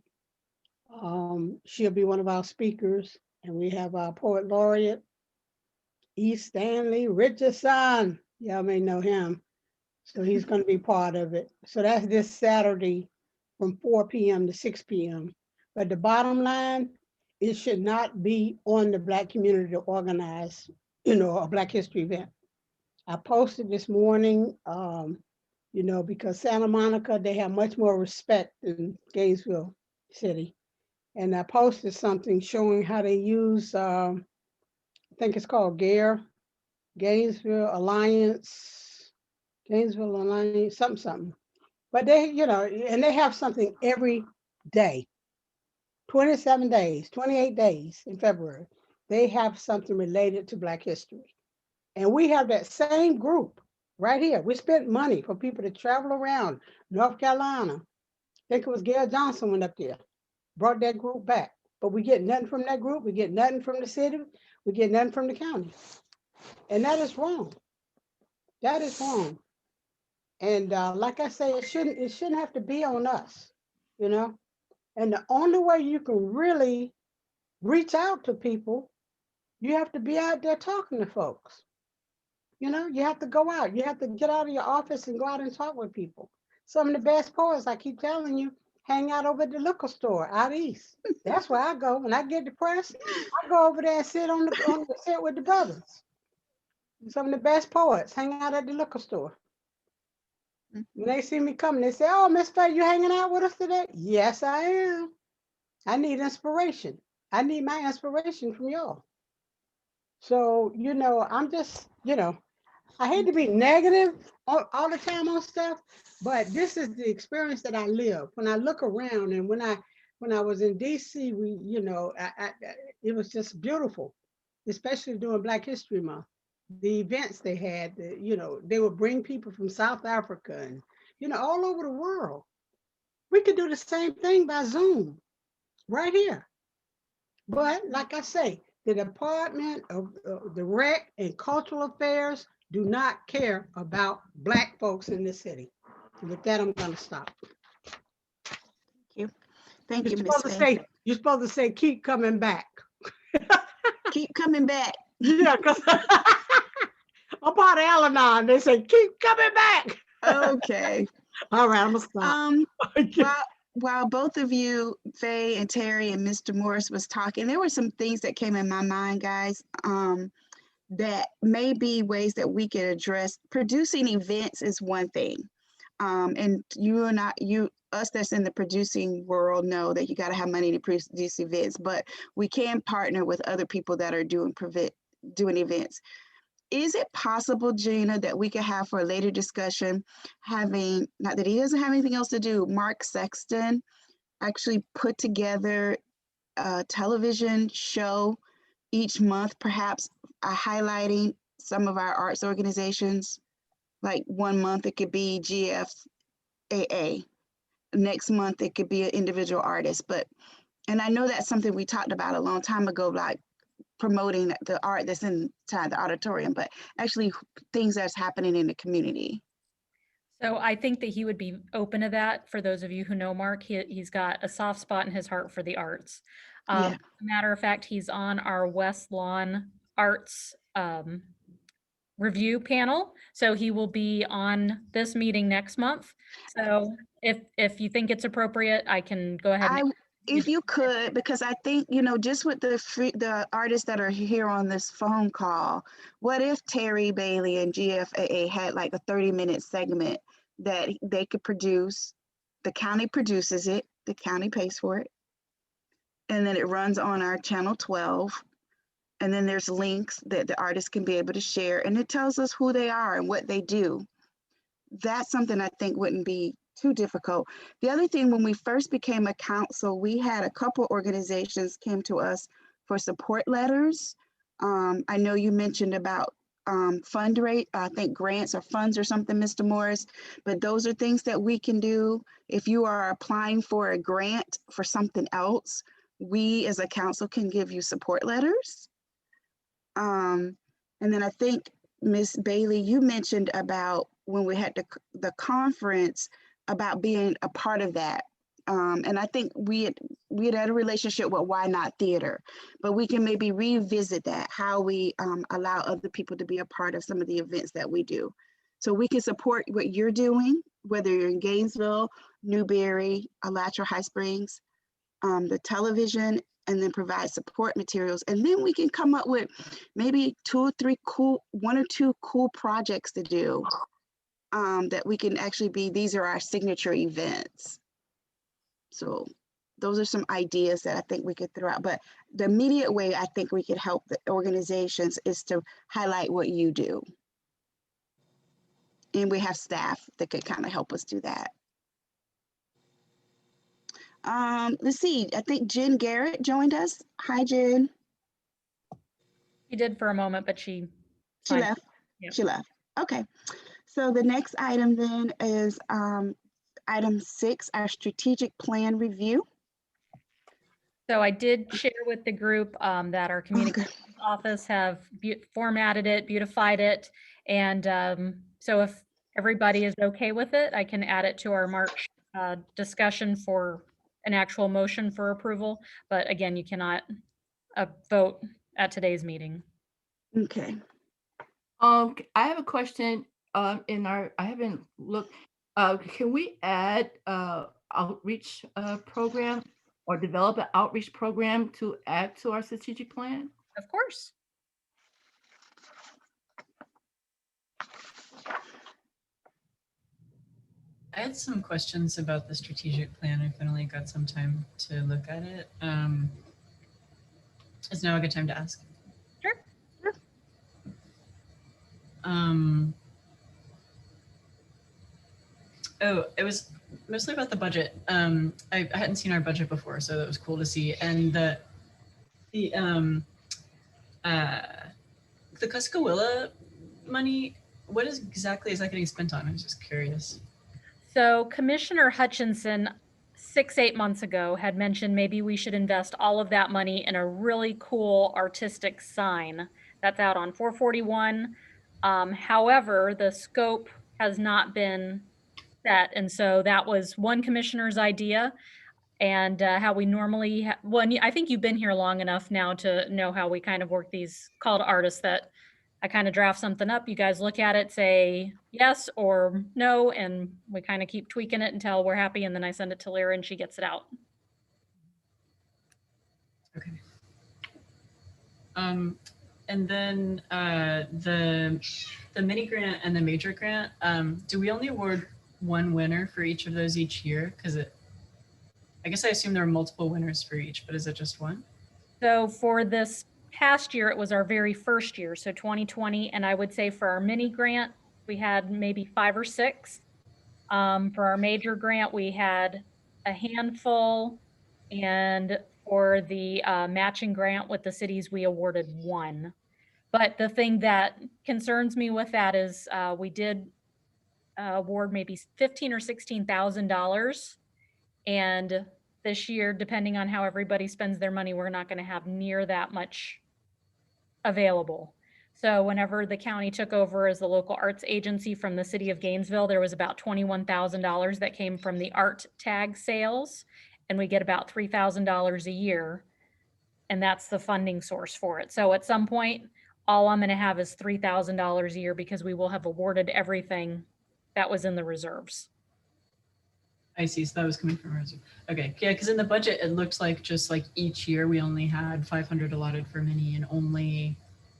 She'll be one of our speakers. And we have our poet laureate, E. Stanley Richardson. Y'all may know him. So he's going to be part of it. So that's this Saturday from 4 p.m. to 6 p.m. But the bottom line, it should not be on the Black community to organize, a Black History event. I posted this morning, because Santa Monica, they have much more respect than Gainesville City. And I posted something showing how they use, I think it's called Gainesville Alliance, something. But they, and they have something every day, 27 days, 28 days in February. They have something related to Black history. And we have that same group right here. We spent money for people to travel around North Carolina. I think it was Gail Johnson went up there, brought that group back. But we get nothing from that group. We get nothing from the city. We get nothing from the county. And that is wrong. That is wrong. And like I say, it shouldn't have to be on us, And the only way you can really reach out to people, you have to be out there talking to folks. You have to go out. You have to get out of your office and go out and talk with people. Some of the best poets, I keep telling you, hang out over at the liquor store out east. That's where I go. When I get depressed, I go over there and sit sit with the brothers. Some of the best poets hang out at the liquor store. When they see me coming, they say, "Oh, Miss Faye, you hanging out with us today?" Yes, I am. I need inspiration. I need my inspiration from y'all. So, I'm just, I hate to be negative all the time on stuff, but this is the experience that I live. When I look around, and when I was in DC, it was just beautiful, especially during Black History Month. The events they had, they would bring people from South Africa and, all over the world. We could do the same thing by Zoom right here. But like I say, the Department of the Rec and Cultural Affairs do not care about Black folks in this city. And with that, I'm going to stop. Thank you, Ms. Faye. You're supposed to say, keep coming back. Keep coming back. Yeah, because I'm part of Al-Anon. They say, keep coming back. Okay. All right, I'm gonna stop. While both of you, Faye and Terry and Mr. Morris was talking, there were some things that came in my mind, guys, that may be ways that we could address. Producing events is one thing. And you and I, us that's in the producing world know that you got to have money to produce events, but we can partner with other people that are doing events. Is it possible, Gina, that we could have for a later discussion, having, not that he doesn't have anything else to do, Mark Sexton actually put together a television show each month, perhaps highlighting some of our arts organizations? Like 1 month it could be GFAA, next month it could be an individual artist. And I know that's something we talked about a long time ago, like promoting the art that's inside the auditorium, but actually things that's happening in the community. So I think that he would be open to that. For those of you who know Mark, he's got a soft spot in his heart for the arts. Yeah. As a matter of fact, he's on our West Lawn Arts review panel. So he will be on this meeting next month. So if you think it's appropriate, I can go ahead and if you could, because I think, just with the artists that are here on this phone call, what if Terry Bailey and GFAA had like a 30-minute segment that they could produce? The county produces it, the county pays for it, and then it runs on our channel 12. And then there's links that the artists can be able to share, and it tells us who they are and what they do. That's something I think wouldn't be too difficult. The other thing, when we first became a council, we had a couple organizations came to us for support letters. I know you mentioned about fundraise, I think grants or funds or something, Mr. Morris, but those are things that we can do. If you are applying for a grant for something else, we as a council can give you support letters. And then I think Ms. Bailey, you mentioned about when we had the conference about being a part of that. And I think we had a relationship with Why Not Theater, but we can maybe revisit that, how we allow other people to be a part of some of the events that we do. So we can support what you're doing, whether you're in Gainesville, Newberry, Alachua, High Springs, the television, and then provide support materials. And then we can come up with maybe 2 or 3 1 or 2 cool projects to do that we can actually these are our signature events. So those are some ideas that I think we could throw out. But the immediate way I think we could help the organizations is to highlight what you do. And we have staff that could kind of help us do that. Let's see, I think Jen Garrett joined us. Hi, Jen. She did for a moment, but she left. Yep. She left. Okay. So the next item then is item 6, our strategic plan review. So I did share with the group that our communications office have formatted it, beautified it. And so if everybody is okay with it, I can add it to our March discussion for an actual motion for approval. But again, you cannot vote at today's meeting. Okay. I have a question. I haven't looked. Can we add outreach program or develop an outreach program to add to our strategic plan? Of course. I had some questions about the strategic plan. I finally got some time to look at it. Is now a good time to ask? Sure. Oh, it was mostly about the budget. I hadn't seen our budget before, so that was cool to see. And the Cuskawilla money, what exactly is that getting spent on? I was just curious. So Commissioner Hutchinson 6-8 months ago had mentioned maybe we should invest all of that money in a really cool artistic sign that's out on 441. However, the scope has not been set, and so that was one commissioner's idea. And how we normally I think you've been here long enough now to know how we kind of work these call to artists that I kind of draft something up. You guys look at it, say yes or no, and we kind of keep tweaking it until we're happy. And then I send it to Lyra and she gets it out. Okay. And then the mini grant and the major grant, do we only award one winner for each of those each year? Because I guess I assume there are multiple winners for each, but is it just one? So for this past year, it was our very first year, so 2020. And I would say for our mini grant, we had maybe 5 or 6. For our major grant, we had a handful. And for the matching grant with the cities, we awarded 1. But the thing that concerns me with that is we did award maybe $15,000 or $16,000. And this year, depending on how everybody spends their money, we're not going to have near that much available. So whenever the county took over as the local arts agency from the city of Gainesville, there was about $21,000 that came from the art tag sales, and we get about $3,000 a year, and that's the funding source for it. So at some point, all I'm going to have is $3,000 a year because we will have awarded everything that was in the reserves. I see. So that was coming from reserve. Okay. Yeah. Because in the budget, it looked like just like each year we only had 500 allotted for mini and only,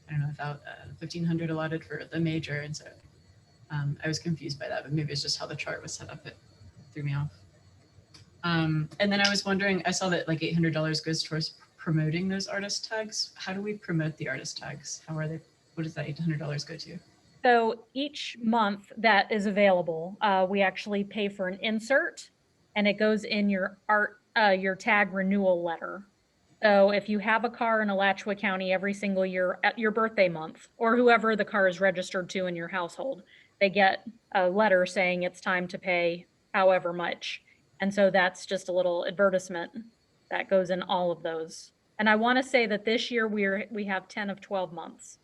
I don't know, about 1,500 allotted for the major. And so I was confused by that, but maybe it's just how the chart was set up. It threw me off. And then I was wondering, I saw that like $800 goes towards promoting those artist tags. How do we promote the artist tags? How are they? What does that $800 go to? So each month that is available, we actually pay for an insert, and it goes in your your tag renewal letter. So if you have a car in Alachua County every single year at your birthday month, or whoever the car is registered to in your household, they get a letter saying it's time to pay however much. And so that's just a little advertisement that goes in all of those. And I want to say that this year we have 10 of 12 months.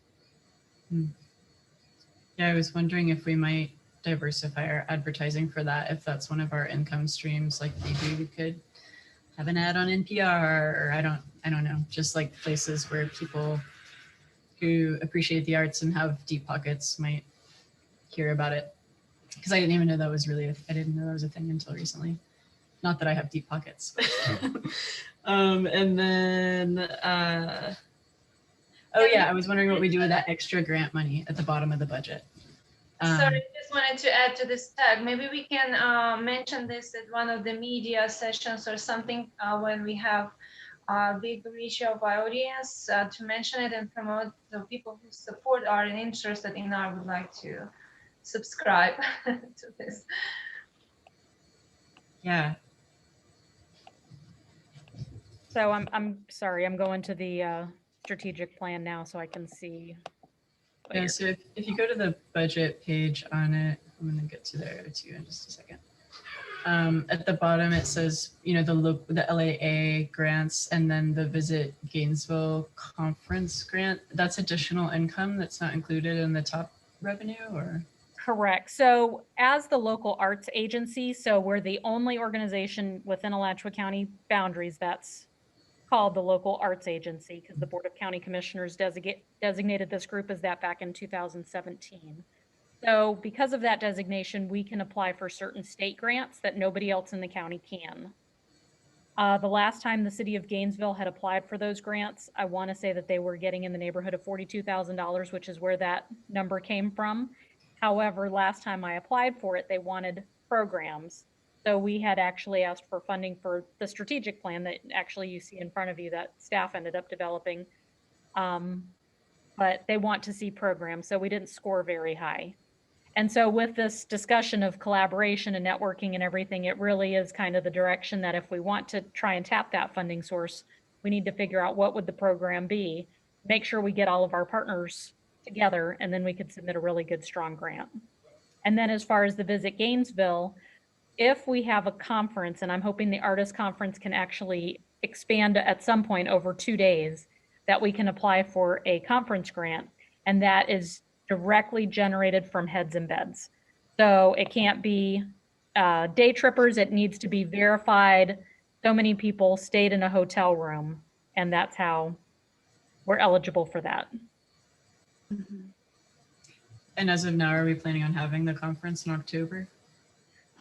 Yeah, I was wondering if we might diversify our advertising for that, if that's one of our income streams. Like maybe we could have an ad on NPR, or I don't know, just like places where people who appreciate the arts and have deep pockets might hear about it. Because I didn't even know that was really I didn't know that was a thing until recently. Not that I have deep pockets. And then oh yeah, I was wondering what we do with that extra grant money at the bottom of the budget. Sorry, just wanted to add to this tag. Maybe we can mention this at one of the media sessions or something when we have a big reach of our audience to mention it and promote the people who support art and interested in art would like to subscribe to this. Yeah. So I'm sorry, I'm going to the strategic plan now so I can see. Yeah, so if you go to the budget page on it, I'm going to get to there too in just a second. At the bottom, it says, you know, the LAA grants and then the Visit Gainesville conference grant. That's additional income that's not included in the top revenue, or? Correct. So as the local arts agency, so we're the only organization within Alachua County boundaries that's called the local arts agency, because the Board of County Commissioners designated this group as that back in 2017. So because of that designation, we can apply for certain state grants that nobody else in the county can. The last time the city of Gainesville had applied for those grants, I want to say that they were getting in the neighborhood of $42,000, which is where that number came from. However, last time I applied for it, they wanted programs. So we had actually asked for funding for the strategic plan that actually you see in front of you that staff ended up developing. But they want to see programs, so we didn't score very high. And so with this discussion of collaboration and networking and everything, it really is kind of the direction that if we want to try and tap that funding source, we need to figure out what would the program be, make sure we get all of our partners together, and then we could submit a really good, strong grant. And then as far as the Visit Gainesville, if we have a conference, and I'm hoping the artist conference can actually expand at some point over 2 days, that we can apply for a conference grant, and that is directly generated from heads and beds. So it can't be day trippers, it needs to be verified. So many people stayed in a hotel room, and that's how we're eligible for that. And as of now, are we planning on having the conference in October?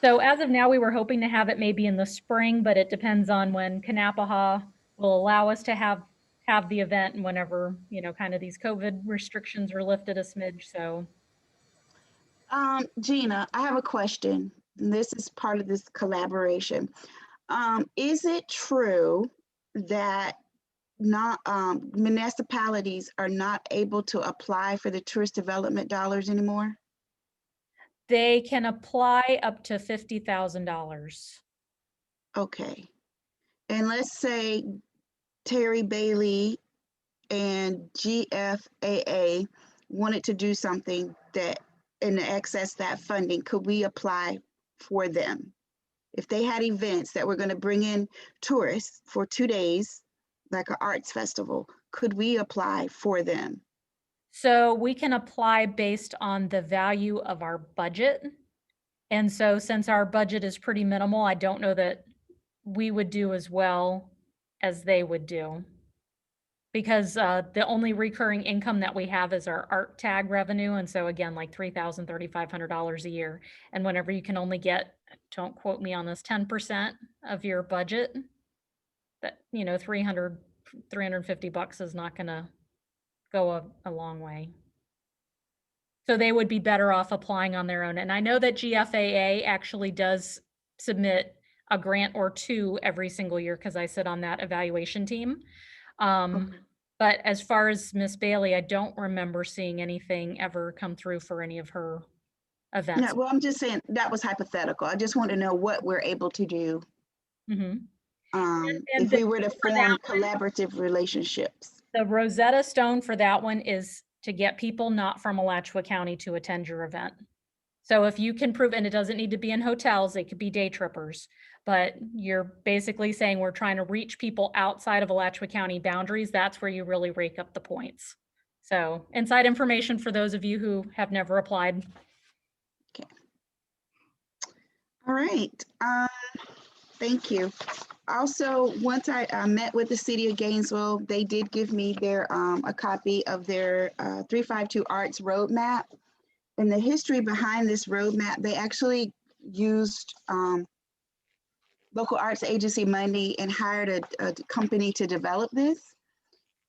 So as of now, we were hoping to have it maybe in the spring, but it depends on when Kanapaha will allow us to have the event and whenever, you know, kind of these COVID restrictions are lifted a smidge. So Gina, I have a question. And this is part of this collaboration. Is it true that not municipalities are not able to apply for the tourist development dollars anymore? they can apply up to $50,000. Okay. And let's say Terry Bailey and GFAA wanted to do something that and access that funding, could we apply for them? If they had events that were going to bring in tourists for 2 days, like an arts festival, could we apply for them? So we can apply based on the value of our budget. And so since our budget is pretty minimal, I don't know that we would do as well as they would do. Because the only recurring income that we have is our art tag revenue. And so again, like $3,000, $3,500 a year. And whenever you can only get, don't quote me on this, 10% of your budget, that, you know, 350 bucks is not gonna go a long way. So they would be better off applying on their own. And I know that GFAA actually does submit a grant or two every single year because I sit on that evaluation team. But as far as Miss Bailey, I don't remember seeing anything ever come through for any of her events. No, well, I'm just saying that was hypothetical. I just want to know what we're able to do Mm-hmm. if we were to form collaborative relationships. The Rosetta Stone for that one is to get people not from Alachua County to attend your event. So if you can prove, and it doesn't need to be in hotels, it could be day trippers, but you're basically saying we're trying to reach people outside of Alachua County boundaries, that's where you really rake up the points. So inside information for those of you who have never applied. Okay. All right. Thank you. Also, once I met with the city of Gainesville, they did give me their a copy of their 352 Arts Roadmap. And the history behind this roadmap, they actually used local arts agency money and hired a company to develop this.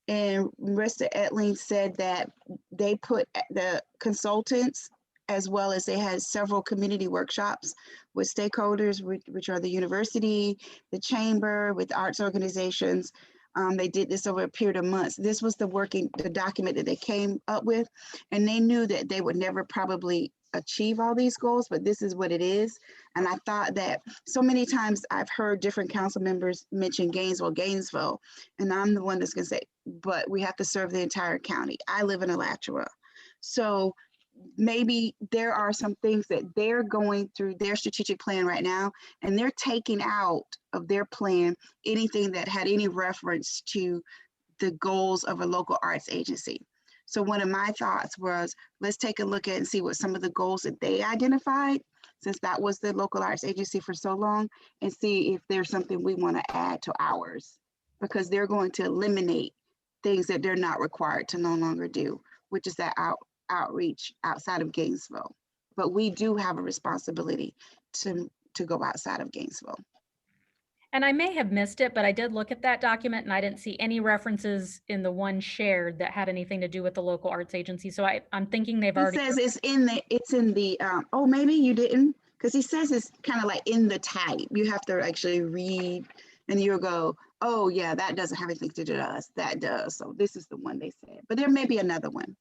And Marissa Etling said that they put the consultants, as well as they had several community workshops with stakeholders, which are the university, the chamber, with arts organizations. They did this over a period of months. This was the document that they came up with, and they knew that they would never probably achieve all these goals, but this is what it is. And I thought that so many times I've heard different council members mention Gainesville, and I'm the one that's gonna say, but we have to serve the entire county. I live in Alachua. So maybe there are some things that they're going through their strategic plan right now, and they're taking out of their plan anything that had any reference to the goals of a local arts agency. So one of my thoughts was, let's take a look at and see what some of the goals that they identified, since that was the local arts agency for so long, and see if there's something we want to add to ours, because they're going to eliminate things that they're not required to no longer do, which is that outreach outside of Gainesville. But we do have a responsibility to go outside of Gainesville. And I may have missed it, but I did look at that document and I didn't see any references in the one shared that had anything to do with the local arts agency. So I'm thinking they've already. He says it's in the, oh, maybe you didn't, because he says it's kind of like in the type. You have to actually read and you'll go, oh yeah, that doesn't have anything to do with us. That does. So this is the one they said, but there may be another one.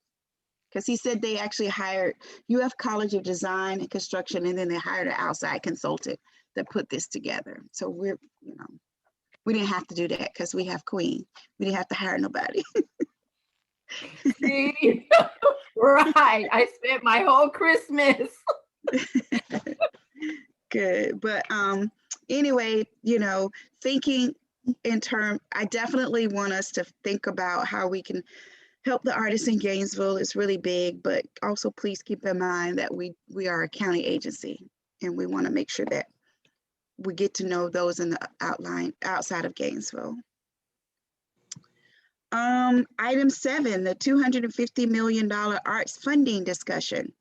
Because he said they actually hired UF College of Design and Construction, and then they hired an outside consultant that put this together. So we're, we didn't have to do that because we have Queen. We didn't have to hire nobody. See? Right. I spent my whole Christmas. Good. But anyway, thinking in terms, I definitely want us to think about how we can help the artists in Gainesville. It's really big, but also please keep in mind that we are a county agency, and we want to make sure that we get to know those in the outline outside of Gainesville. Item 7, the $250 million arts funding discussion.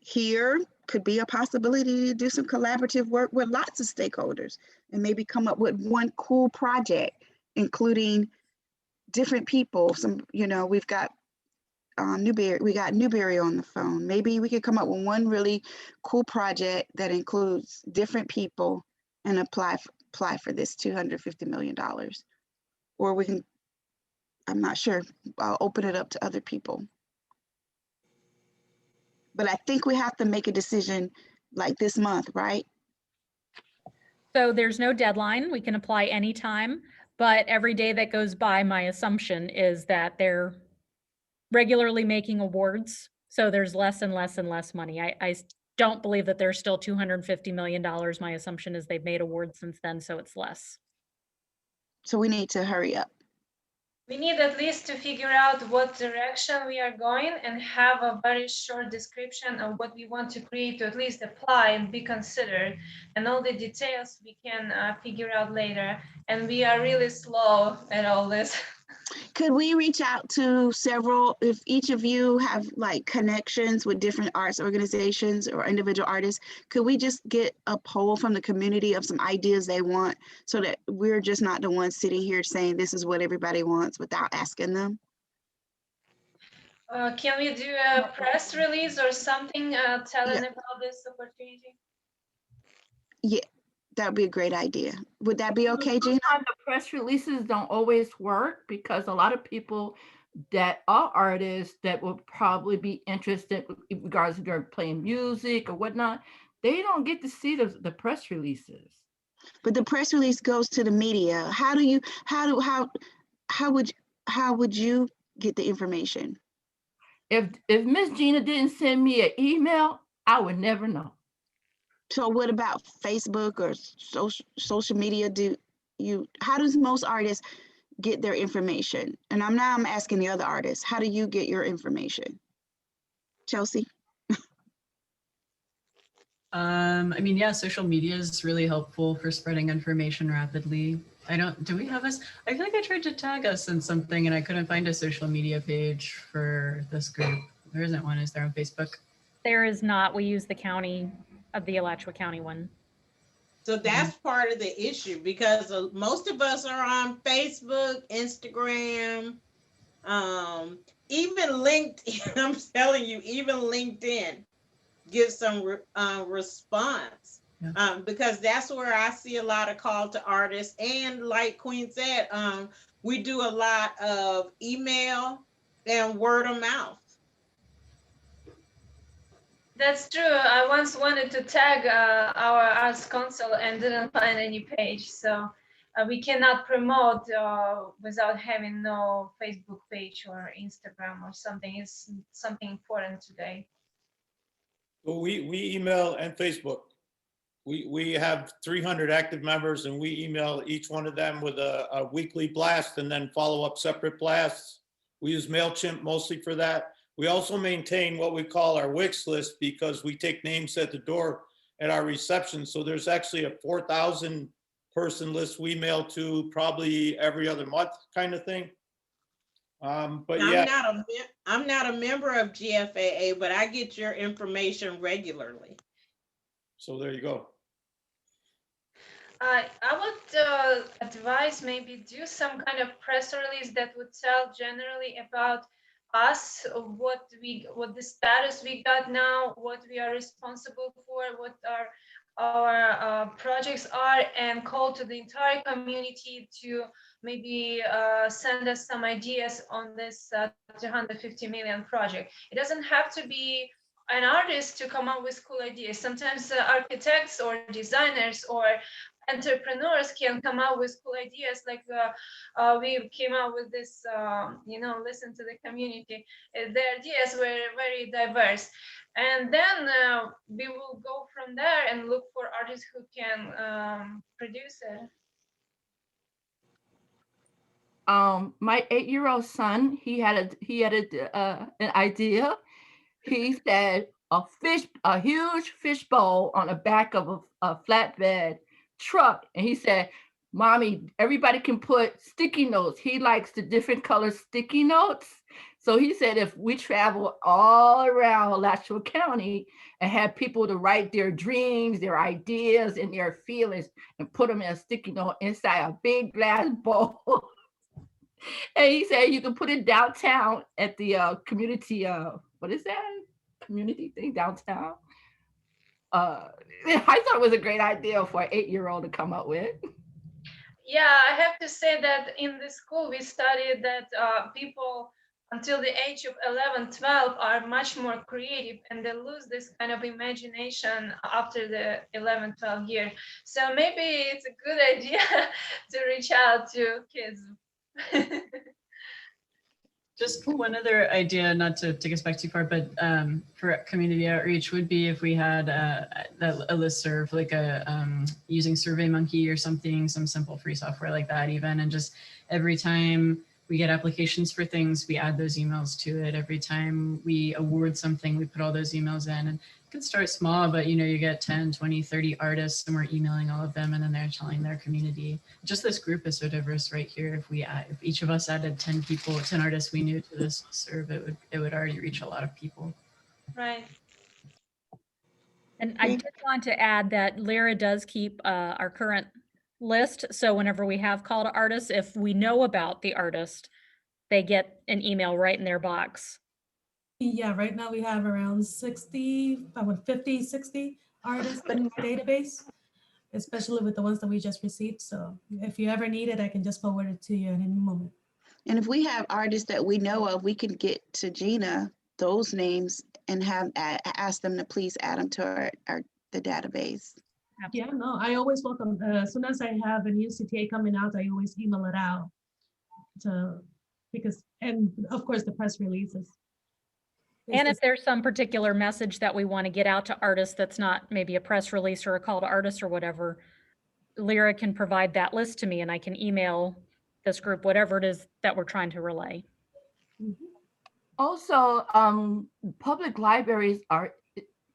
Here could be a possibility to do some collaborative work with lots of stakeholders and maybe come up with one cool project, including different people. Some, we've got Newberry on the phone. Maybe we could come up with one really cool project that includes different people and apply for this $250 million. Or we can, I'm not sure, I'll open it up to other people. But I think we have to make a decision like this month, right? So there's no deadline. We can apply anytime, but every day that goes by, my assumption is that they're regularly making awards. So there's less and less and less money. I don't believe that there's still $250 million. My assumption is they've made awards since then, so it's less. So we need to hurry up. We need at least to figure out what direction we are going and have a very short description of what we want to create to at least apply and be considered. And all the details we can figure out later. And we are really slow at all this. Could we reach out to several, if each of you have like connections with different arts organizations or individual artists, could we just get a poll from the community of some ideas they want so that we're just not the ones sitting here saying this is what everybody wants without asking them? Can we do a press release or something telling about this opportunity? Yeah, that'd be a great idea. Would that be okay, Gina? Sometimes the press releases don't always work because a lot of people that are artists that will probably be interested in regards to their playing music or whatnot, they don't get to see the press releases. But the press release goes to the media. How would you get the information? If Miss Gina didn't send me an email, I would never know. So what about Facebook or social media? How does most artists get their information? And I'm asking the other artists, how do you get your information? Chelsea? I mean, yeah, social media is really helpful for spreading information rapidly. Do we have us? I feel like I tried to tag us in something and I couldn't find a social media page for this group. There isn't one, is there, on Facebook? There is not. We use the Alachua County one. So that's part of the issue because most of us are on Facebook, Instagram, even LinkedIn. I'm telling you, even LinkedIn gives some response because that's where I see a lot of call to artists. And like Queen said, we do a lot of email and word of mouth. That's true. I once wanted to tag our Arts Council and didn't find any page. So we cannot promote without having no Facebook page or Instagram or something. It's something important today. Well, we email and Facebook. We have 300 active members and we email each one of them with a weekly blast and then follow up separate blasts. We use MailChimp mostly for that. We also maintain what we call our Wix list because we take names at the door at our reception. So there's actually a 4,000 person list we mail to probably every other month kind of thing. But yeah. I'm not a member of GFAA, but I get your information regularly. So there you go. I would advise maybe do some kind of press release that would tell generally about us, what the status we got now, what we are responsible for, what our projects are, and call to the entire community to maybe send us some ideas on this 250 million project. It doesn't have to be an artist to come up with cool ideas. Sometimes architects or designers or entrepreneurs can come out with cool ideas, like we came out with this, listen to the community. The ideas were very diverse. And then we will go from there and look for artists who can produce it. My 8-year-old son, he had an idea. He said a huge fish bowl on the back of a flatbed truck, and he said, Mommy, everybody can put sticky notes. He likes the different color sticky notes. So he said if we travel all around Alachua County and have people to write their dreams, their ideas, and their feelings and put them in a sticky note inside a big glass bowl. And he said you can put it downtown at the community, what is that? Community thing downtown. I thought it was a great idea for an 8-year-old to come up with. Yeah, I have to say that in the school we studied that people until the age of 11, 12 are much more creative and they lose this kind of imagination after the 11, 12 year. So maybe it's a good idea to reach out to kids. Just one other idea, not to take us back too far, but for community outreach would be if we had a listserv, like using SurveyMonkey or something, some simple free software like that even, and just every time we get applications for things, we add those emails to it. Every time we award something, we put all those emails in, and it can start small, but you get 10, 20, 30 artists and we're emailing all of them and then they're telling their community. Just this group is so diverse right here. If each of us added 10 people, 10 artists we knew to this serve, it would already reach a lot of people. Right. And I did want to add that Lyra does keep our current list. So whenever we have call to artists, if we know about the artist, they get an email right in their box. Yeah, right now we have around 50, 60 artists in my database, especially with the ones that we just received. So if you ever need it, I can just forward it to you at any moment. And if we have artists that we know of, we can get to Gina those names and ask them to please add them to the database. Yeah, no, I always welcome. As soon as I have a new CTA coming out, I always email it out and of course the press releases. And if there's some particular message that we want to get out to artists that's not maybe a press release or a call to artists or whatever, Lyra can provide that list to me and I can email this group whatever it is that we're trying to relay. Also, public libraries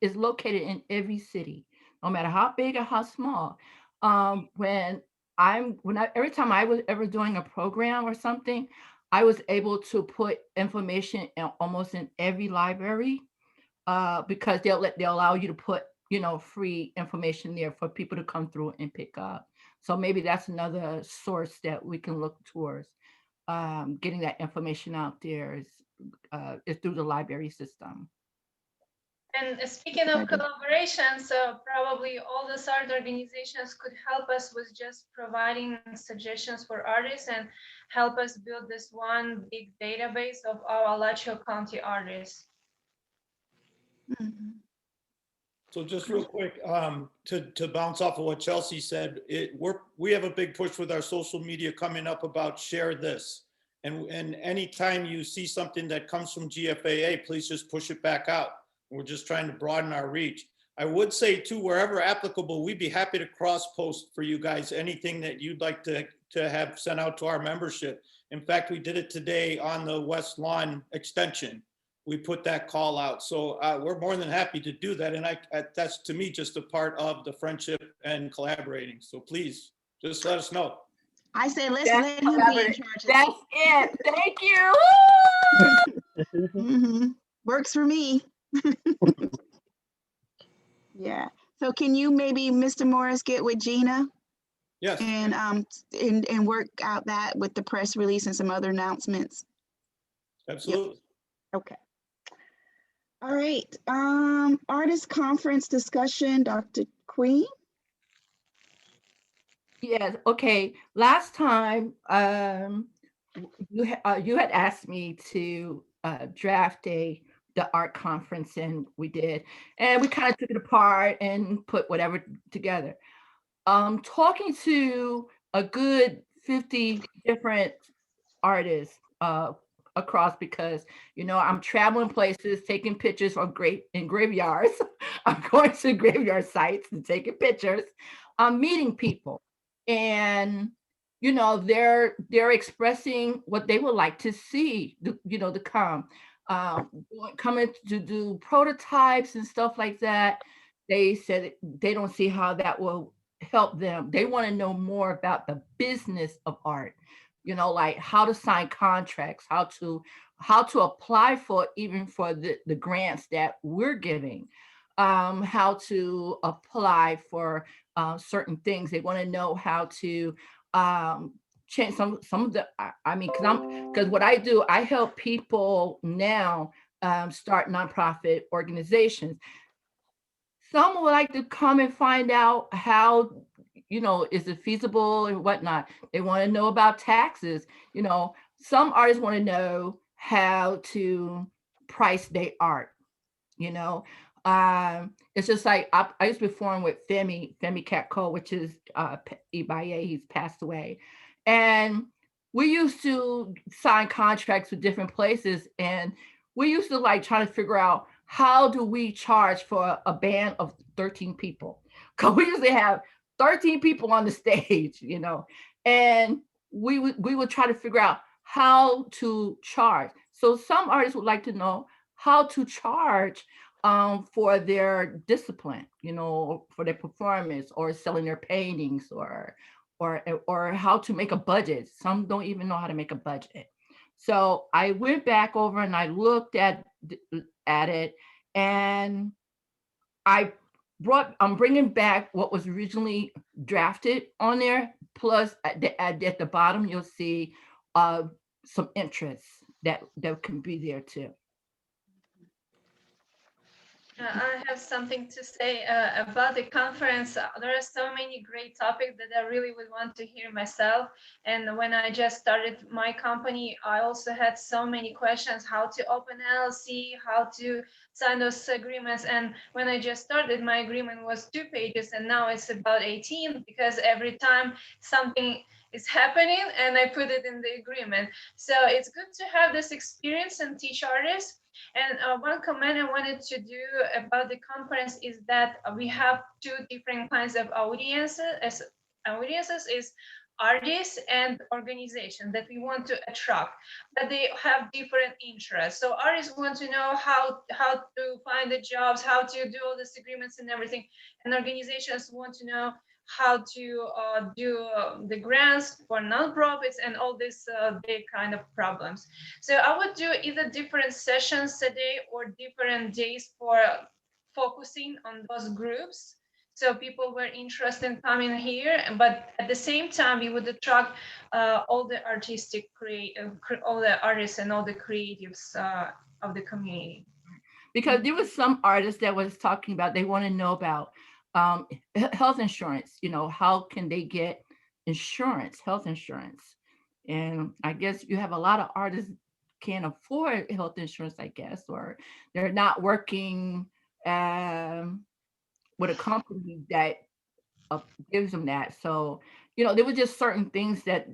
is located in every city, no matter how big or how small. Every time I was ever doing a program or something, I was able to put information almost in every library because they'll allow you to put free information there for people to come through and pick up. So maybe that's another source that we can look towards getting that information out there is through the library system. And speaking of collaboration, so probably all the art organizations could help us with just providing suggestions for artists and help us build this one big database of our Alachua County artists. Mm-hmm. So just real quick, to bounce off of what Chelsea said, we have a big push with our social media coming up about share this. And anytime you see something that comes from GFAA, please just push it back out. We're just trying to broaden our reach. I would say too, wherever applicable, we'd be happy to cross post for you guys, anything that you'd like to have sent out to our membership. In fact, we did it today on the West Lawn extension. We put that call out. So we're more than happy to do that. And that's to me just a part of the friendship and collaborating. So please just let us know. I say, let's let him be in charge. That's it. Thank you. Mm-hmm. Works for me. Yeah. So can you maybe, Mr. Morris, get with Gina? Yes. And work out that with the press release and some other announcements. Absolutely. Yep. Okay. All right. Artist conference discussion, Dr. Queen. Yes. Okay. Last time, you had asked me to draft the art conference, and we did, and we kind of took it apart and put whatever together. Talking to a good 50 different artists across, because I'm traveling places, taking pictures in graveyards. I'm going to graveyard sites and taking pictures. I'm meeting people, and they're expressing what they would like to see, to come. Coming to do prototypes and stuff like that. They said they don't see how that will help them. They want to know more about the business of art, like how to sign contracts, how to apply for even for the grants that we're giving, how to apply for certain things. They want to know how to change some of the. I mean, because what I do, I help people now start nonprofit organizations. Some would like to come and find out how, is it feasible and whatnot. They want to know about taxes. Some artists want to know how to price their art. It's just like I used to perform with Femi Catco, which is Ibaye. He's passed away, and we used to sign contracts with different places, and we used to like try to figure out how do we charge for a band of 13 people, because we usually have 13 people on the stage, and we would try to figure out how to charge. So some artists would like to know how to charge for their discipline, for their performance or selling their paintings or how to make a budget. Some don't even know how to make a budget. So I went back over and I looked at it, and I'm bringing back what was originally drafted on there. Plus at the bottom, you'll see some interest that can be there too. I have something to say about the conference. There are so many great topics that I really would want to hear myself. And when I just started my company, I also had so many questions: how to open LLC, how to sign those agreements. And when I just started, my agreement was 2 pages, and now it's about 18, because every time something is happening and I put it in the agreement. So it's good to have this experience and teach artists. And one comment I wanted to do about the conference is that we have 2 different kinds of audiences. Audiences is artists and organizations that we want to attract, but they have different interests. So artists want to know how to find the jobs, how to do all these agreements and everything, and organizations want to know how to do the grants for nonprofits and all these big kind of problems. So I would do either different sessions a day or different days for focusing on those groups. So people were interested in coming here, but at the same time, we would attract all the all the artists and all the creatives of the community. Because there was some artists that was talking about, they want to know about health insurance, how can they get health insurance? And I guess you have a lot of artists can't afford health insurance, I guess, or they're not working with a company that gives them that. So, there were just certain things that,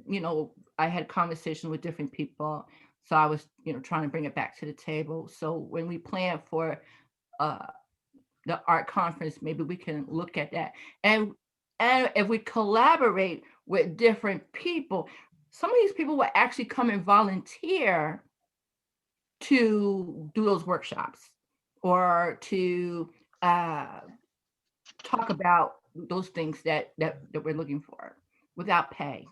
I had conversations with different people. So I was, trying to bring it back to the table. So when we plan for the art conference, maybe we can look at that. And if we collaborate with different people, some of these people will actually come and volunteer to do those workshops or to talk about those things that we're looking for without pay.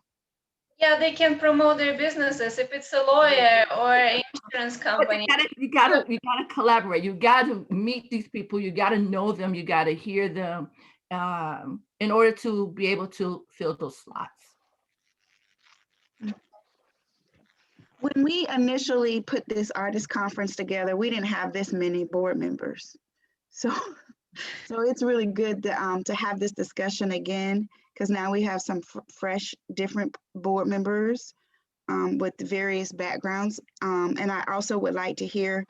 Yeah, they can promote their businesses if it's a lawyer or an insurance company. You gotta collaborate. You gotta meet these people. You gotta know them. You gotta hear them in order to be able to fill those slots. When we initially put this artist conference together, we didn't have this many board members. So it's really good to have this discussion again, because now we have some fresh, different board members with various backgrounds. And I also would like to hear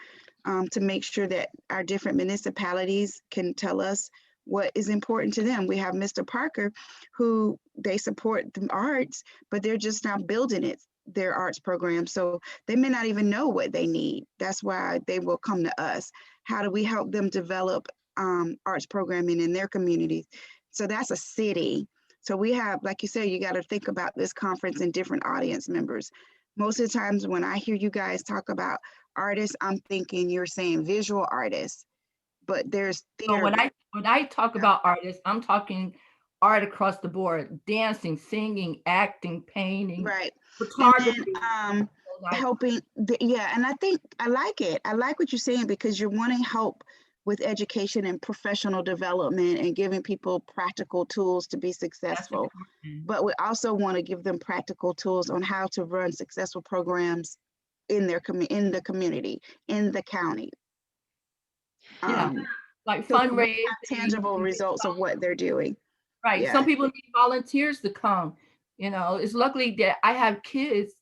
to make sure that our different municipalities can tell us what is important to them. We have Mr. Parker, who they support the arts, but they're just not building their arts program. So they may not even know what they need. That's why they will come to us. How do we help them develop arts programming in their communities? So that's a city. So we have, like you said, you got to think about this conference and different audience members. Most of the times when I hear you guys talk about artists, I'm thinking you're saying visual artists, but there's theater. So when I talk about artists, I'm talking art across the board, dancing, singing, acting, painting, Right. photography. And then helping, yeah, and I think I like it. I like what you're saying because you're wanting help with education and professional development and giving people practical tools to be successful. But we also want to give them practical tools on how to run successful programs in their in the community, in the county. Yeah, like so fundraising, tangible results of what they're doing. Right. Yeah. Some people need volunteers to come. You know, it's luckily that I have kids.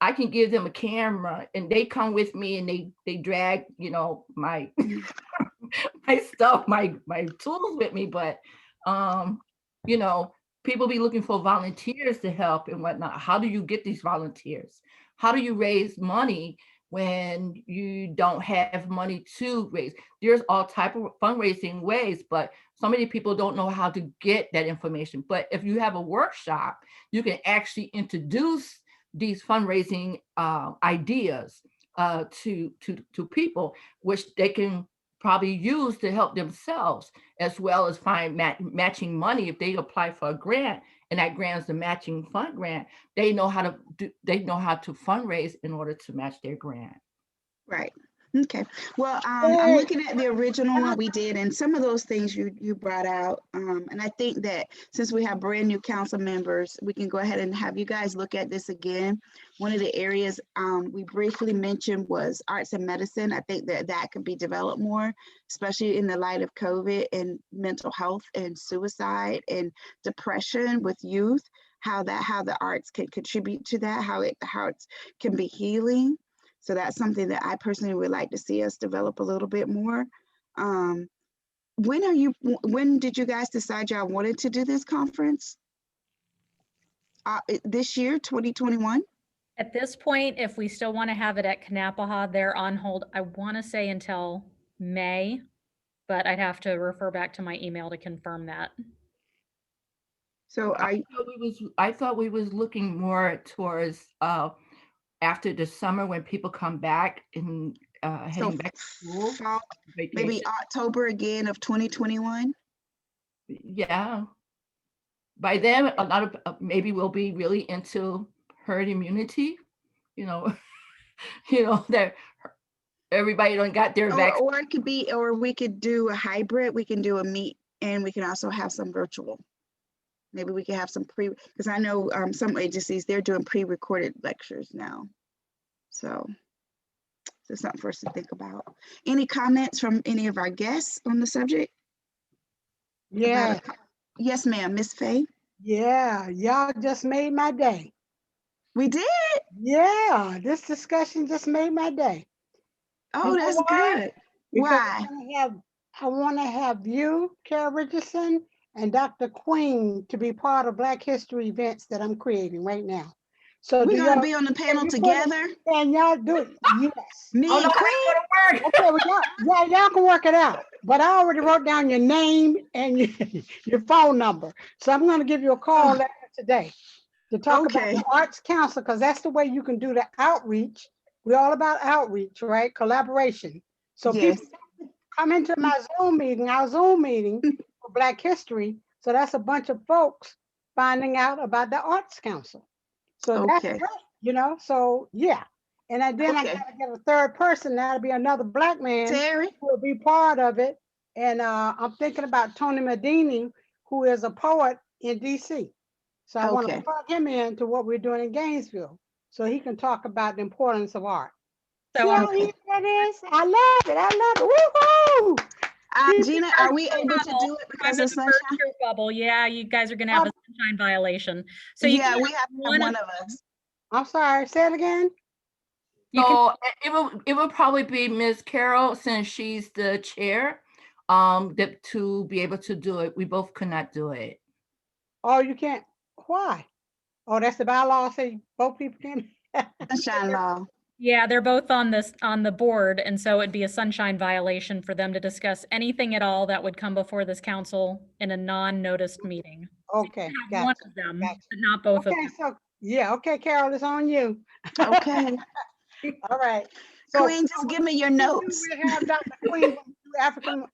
I can give them a camera and they come with me and they drag, you know, my my stuff, my tools with me. But you know, people be looking for volunteers to help and whatnot. How do you get these volunteers? How do you raise money when you don't have money to raise? There's all type of fundraising ways, but so many people don't know how to get that information. But if you have a workshop, you can actually introduce these fundraising ideas to people, which they can probably use to help themselves, as well as find matching money. If they apply for a grant and that grant is the matching fund grant, they know how to fundraise in order to match their grant. Right. Okay. Well, I'm looking at the original one we did, and some of those things you brought out. And I think that since we have brand new council members, we can go ahead and have you guys look at this again. One of the areas we briefly mentioned was arts and medicine. I think that could be developed more, especially in the light of COVID and mental health and suicide and depression with youth. How the arts can contribute to that. How it can be healing. So that's something that I personally would like to see us develop a little bit more. When did you guys decide y'all wanted to do this conference? This year, 2021? At this point, if we still want to have it at Kanapaha, they're on hold, I want to say until May, but I'd have to refer back to my email to confirm that. So I thought we was looking more towards after the summer when people come back and heading back to school. Fall, maybe October again of 2021. Yeah. By then, a lot of maybe we'll be really into herd immunity. You know, that everybody don't got their vaccine. Or it could be, or we could do a hybrid. We can do a meet, and we can also have some virtual. Maybe we can have some because I know some agencies, they're doing pre-recorded lectures now. So it's something for us to think about. Any comments from any of our guests on the subject? Yeah. Yes, ma'am. Miss Faye? Yeah, y'all just made my day. We did? Yeah, this discussion just made my day. Oh, you know that's good. Because Why? I want to have you, Carol Richardson, and Dr. Queen to be part of Black History events that I'm creating right now. So we're going to be on the panel together? And y'all do it. Yes. Me and Queen? Okay, well, y'all can work it out. But I already wrote down your name and your phone number. So I'm going to give you a call later today to talk about the Arts Council, because that's the way you can do the outreach. We're all about outreach, right? Collaboration. So people come into my Zoom meeting, our Zoom meeting for Black History. So that's a bunch of folks finding out about the Arts Council. So that's great, so yeah. And then I gotta get a third person, that'll be another Black man Terry, who will be part of it. And I'm thinking about Tony Medini, who is a poet in DC. So I want to plug him into what we're doing in Gainesville so he can talk about the importance of art. So see how easy that is? I love it. Woohoo! Gina, are we able to do it because of sunshine? Bubble. Yeah, you guys are going to have a sunshine violation. So we have one of us. I'm sorry, say it again. So it will probably be Ms. Carol, since she's the chair, to be able to do it. We both could not do it. Oh, you can't? Why? Oh, that's the bylaw, say both people can? Sunshine law. Yeah, they're both on the board, and so it'd be a sunshine violation for them to discuss anything at all that would come before this council in a non-noticed meeting. Okay, so one of them, but not both of them. So okay, Carol, it's on you. Okay. All right. So, Queen, just give me your notes. We have Dr. Queen, African.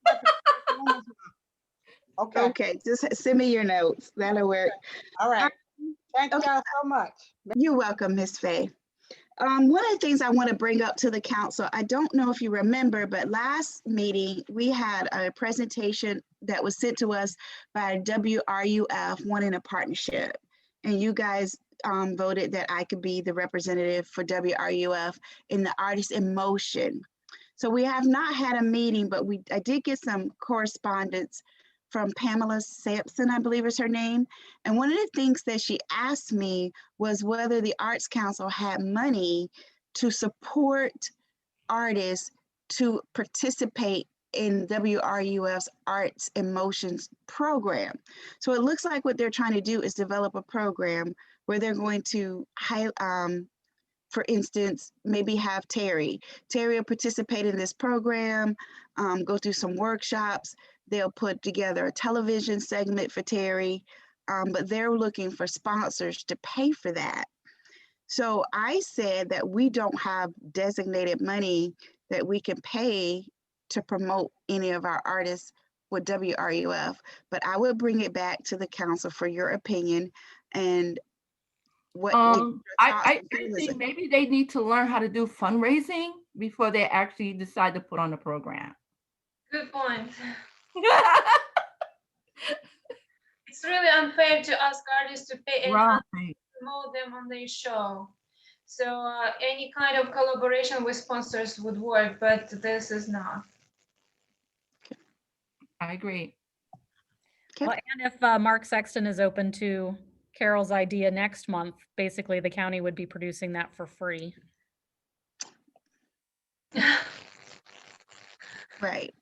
Okay. Okay, just send me your notes. That'll work. All right. Thank Okay. y'all so much. You're welcome, Miss Faye. One of the things I want to bring up to the council, I don't know if you remember, but last meeting we had a presentation that was sent to us by WRUF wanting a partnership. And you guys voted that I could be the representative for WRUF in the Artists in Motion. So we have not had a meeting, but I did get some correspondence from Pamela Sampson, I believe is her name. And one of the things that she asked me was whether the Arts Council had money to support artists to participate in WRUF's Arts in Motions program. So it looks like what they're trying to do is develop a program where they're going to for instance, maybe have Terry. Terry will participate in this program, go through some workshops. They'll put together a television segment for Terry, but they're looking for sponsors to pay for that. So I said that we don't have designated money that we can pay to promote any of our artists with WRUF, but I would bring it back to the council for your opinion and what I think maybe they need to learn how to do fundraising before they actually decide to put on the program. Good point. It's really unfair to ask artists to pay and promote them on their show. So any kind of collaboration with sponsors would work, but this is not. I agree. Well, and if Mark Sexton is open to Carol's idea next month, basically the county would be producing that for free. Right.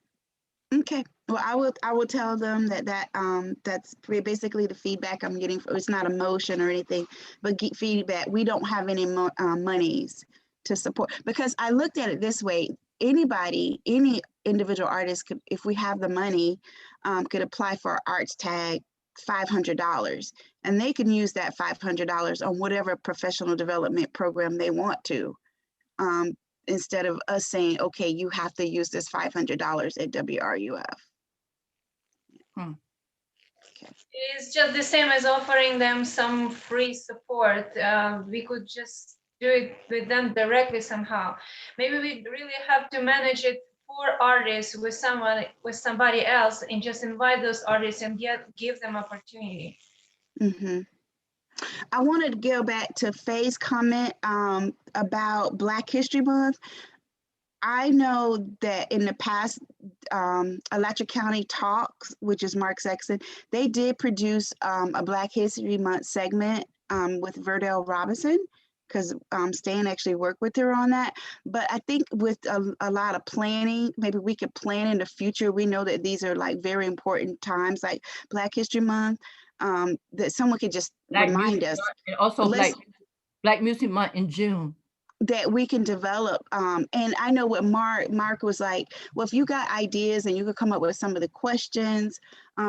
Okay. Well, I will tell them that's basically the feedback I'm getting. It's not a motion or anything, but get feedback. We don't have any monies to support, because I looked at it this way. Any individual artist could, if we have the money, could apply for our arts tag $500, and they can use that $500 on whatever professional development program they want to, instead of us saying, okay, you have to use this $500 at WRUF. It's just the same as offering them some free support. We could just do it with them directly somehow. Maybe we really have to manage it for artists with somebody else, and just invite those artists and give them opportunity. Mm-hmm. I wanted to go back to Faye's comment about Black History Month. I know that in the past, Alachua County Talks, which is Mark Sexton, they did produce a Black History Month segment with Verdell Robinson, because Stan actually worked with her on that. But I think with a lot of planning, maybe we could plan in the future. We know that these are like very important times, like Black History Month, that someone could just remind us. And also Black Music Month in June. That we can develop. And I know what Mark was like, well, if you got ideas and you could come up with some of the questions.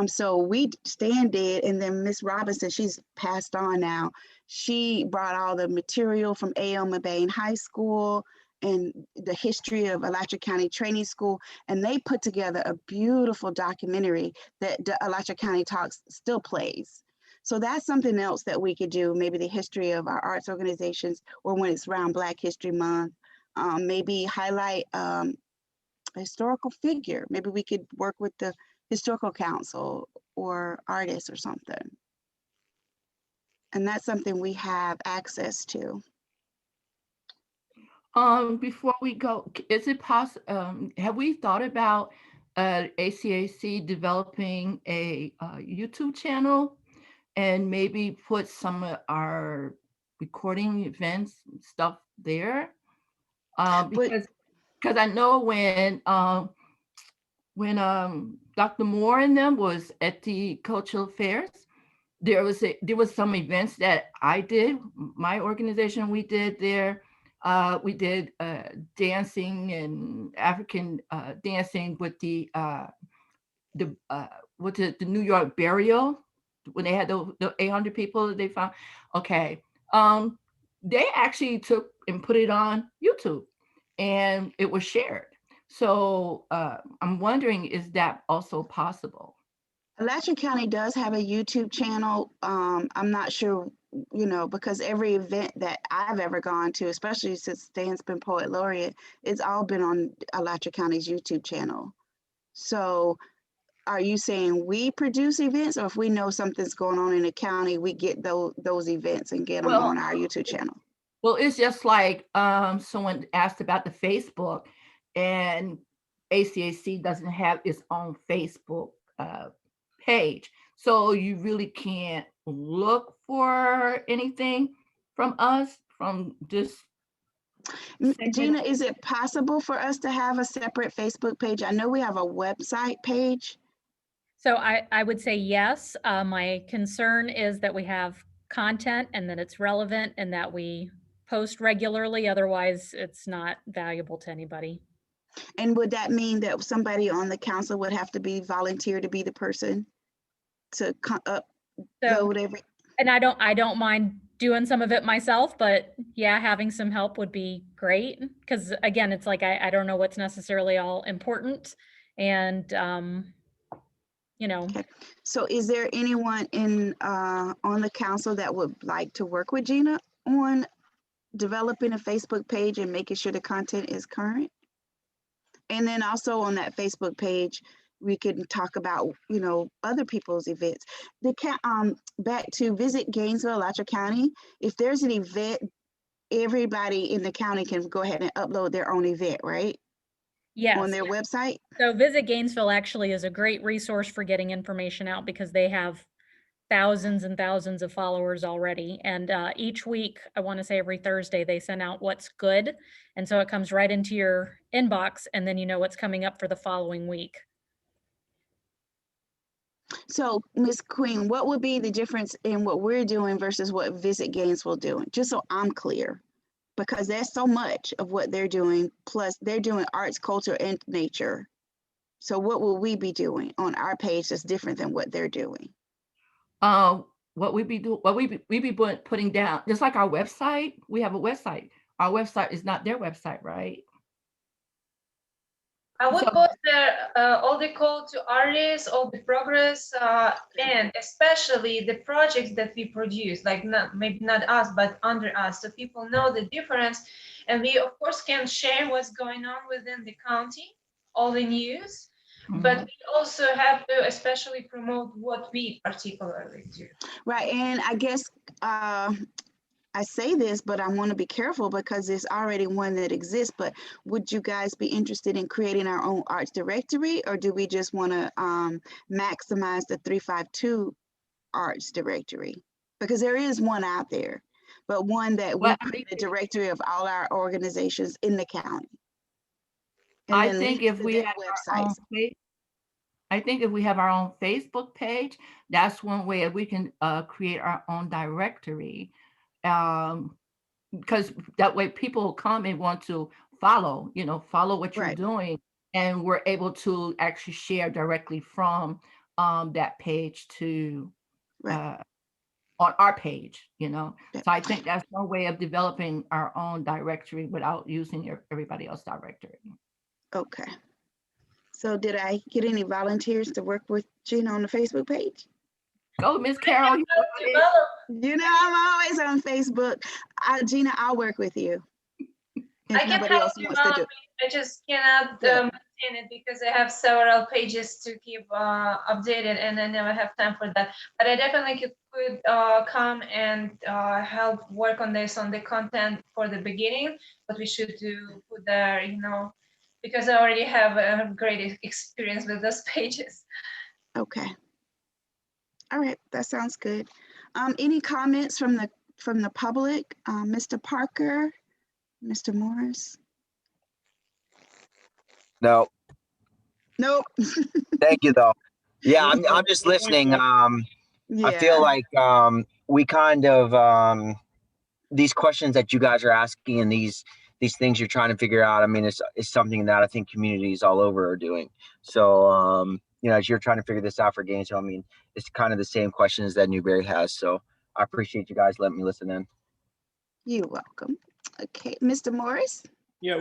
So Stan did, and then Miss Robinson, she's passed on now. She brought all the material from A.L. Mabane High School and the history of Alachua County Training School, and they put together a beautiful documentary that the Alachua County Talks still plays. So that's something else that we could do, maybe the history of our arts organizations, or when it's around Black History Month, maybe highlight a historical figure. Maybe we could work with the Historical Council or artists or something. And that's something we have access to. Before we go, is it possible, have we thought about ACAC developing a YouTube channel and maybe put some of our recording events stuff there? Because I know when Dr. Moore and them was at the cultural fairs, there was some events that I did, my organization, we did there. We did dancing and African dancing with the New York burial, when they had the 800 people that they found. Okay, they actually took and put it on YouTube, and it was shared. So I'm wondering, is that also possible? Alachua County does have a YouTube channel. I'm not sure, because every event that I've ever gone to, especially since Stan's been Poet Laureate, it's all been on Alachua County's YouTube channel. So are you saying we produce events, or if we know something's going on in the county, we get those events and get them on our YouTube channel? Well, it's just like someone asked about the Facebook, and ACAC doesn't have its own Facebook page. So you really can't look for anything from us, from just. Gina, is it possible for us to have a separate Facebook page? I know we have a website page. So I would say yes. My concern is that we have content and that it's relevant and that we post regularly. Otherwise, it's not valuable to anybody. And would that mean that somebody on the council would have to be volunteer to be the person to upload every? And I don't mind doing some of it myself, but yeah, having some help would be great. Because again, it's like I don't know what's necessarily all important, and Okay. So is there anyone on the council that would like to work with Gina on developing a Facebook page and making sure the content is current? And then also on that Facebook page, we can talk about, other people's events. Back to Visit Gainesville, Alachua County. If there's an event, everybody in the county can go ahead and upload their own event, right? Yes. On their website? So Visit Gainesville actually is a great resource for getting information out because they have thousands and thousands of followers already. And each week, I want to say every Thursday, they send out what's good. And so it comes right into your inbox, and then you know what's coming up for the following week. So, Ms. Queen, what would be the difference in what we're doing versus what Visit Gainesville doing? Just so I'm clear, because there's so much of what they're doing, plus they're doing arts, culture, and nature. So what will we be doing on our page that's different than what they're doing? What we be putting down, just like our website. We have a website. Our website is not their website, right? I would post there all the call to artists, all the progress, and especially the projects that we produce, like maybe not us, but under us, so people know the difference. And we, of course, can share what's going on within the county, all the news, but we also have to especially promote what we particularly do. Right, and I guess I say this, but I want to be careful because there's already one that exists. But would you guys be interested in creating our own arts directory, or do we just want to maximize the 352 arts directory? Because there is one out there, but one that we create a directory of all our organizations in the county. I think if we have our own page, I think if we have our own Facebook page, that's one way we can create our own directory. Because that way people come and want to follow what you're doing, and we're able to actually share directly from that page to on our page, So I think that's one way of developing our own directory without using everybody else's directory. Okay. So did I get any volunteers to work with Gina on the Facebook page? Go, Miss Carol. I'm always on Facebook. Gina, I'll work with you. I can help develop it. I just cannot maintain it because I have several pages to keep updated, and I never have time for that. But I definitely could come and help work on this, on the content for the beginning. What we should do put there, because I already have a great experience with those pages. Okay. All right, that sounds good. Any comments from the public? Mr. Parker, Mr. Morris? No. Nope. Thank you, though. Yeah, I'm just listening. I feel like we kind of these questions that you guys are asking and these things you're trying to figure out. I mean, it's something that I think communities all over are doing. So as you're trying to figure this out for Gainesville, I mean, it's kind of the same questions that Newberry has. So I appreciate you guys letting me listen in. You're welcome. Okay, Mr. Morris. Yeah,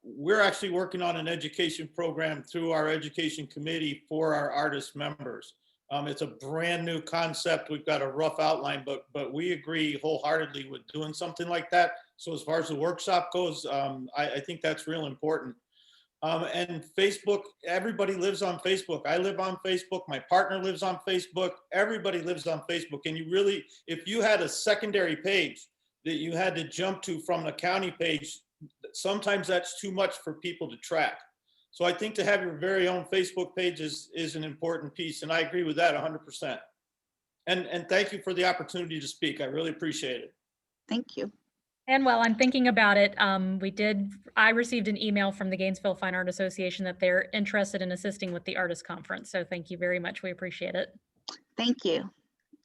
we're actually working on an education program through our education committee for our artist members. It's a brand new concept. We've got a rough outline, but we agree wholeheartedly with doing something like that. So as far as the workshop goes, I think that's real important. And Facebook, everybody lives on Facebook. I live on Facebook. My partner lives on Facebook. Everybody lives on Facebook. And you really, if you had a secondary page that you had to jump to from the county page, sometimes that's too much for people to track. So I think to have your very own Facebook page is an important piece. And I agree with that 100%. And thank you for the opportunity to speak. I really appreciate it. Thank you. And while I'm thinking about it, I received an email from the Gainesville Fine Art Association that they're interested in assisting with the artist conference. So thank you very much. We appreciate it. Thank you.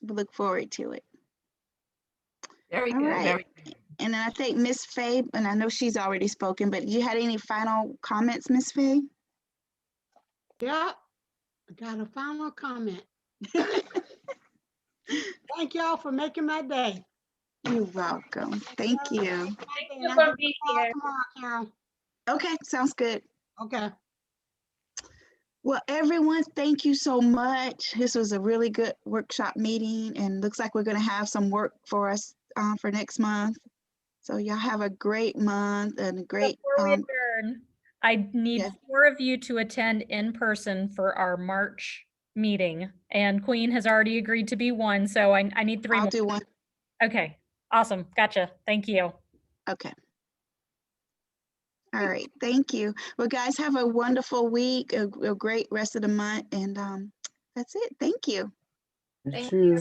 We look forward to it. Very All good. right. Very And then I think Miss Faye, and I know she's already spoken, but you had any final comments, Miss Faye? Yeah, I got a final comment. Thank y'all for making my day. You're welcome. Thank you. Thank you for being here. Tomorrow, Okay, sounds good. Carol. Okay. Well, everyone, thank you so much. This was a really good workshop meeting, and looks like we're going to have some work for us for next month. So y'all have a great month and a great. Before we adjourn, I need 4 of you to attend in person for our March meeting, and Queen has already agreed to be one, so I need 3 more. I'll do one. Okay, awesome. Gotcha. Thank you. Okay. All right. Thank you. Well, guys, have a wonderful week, a great rest of the month, and that's it. Thank you. You too.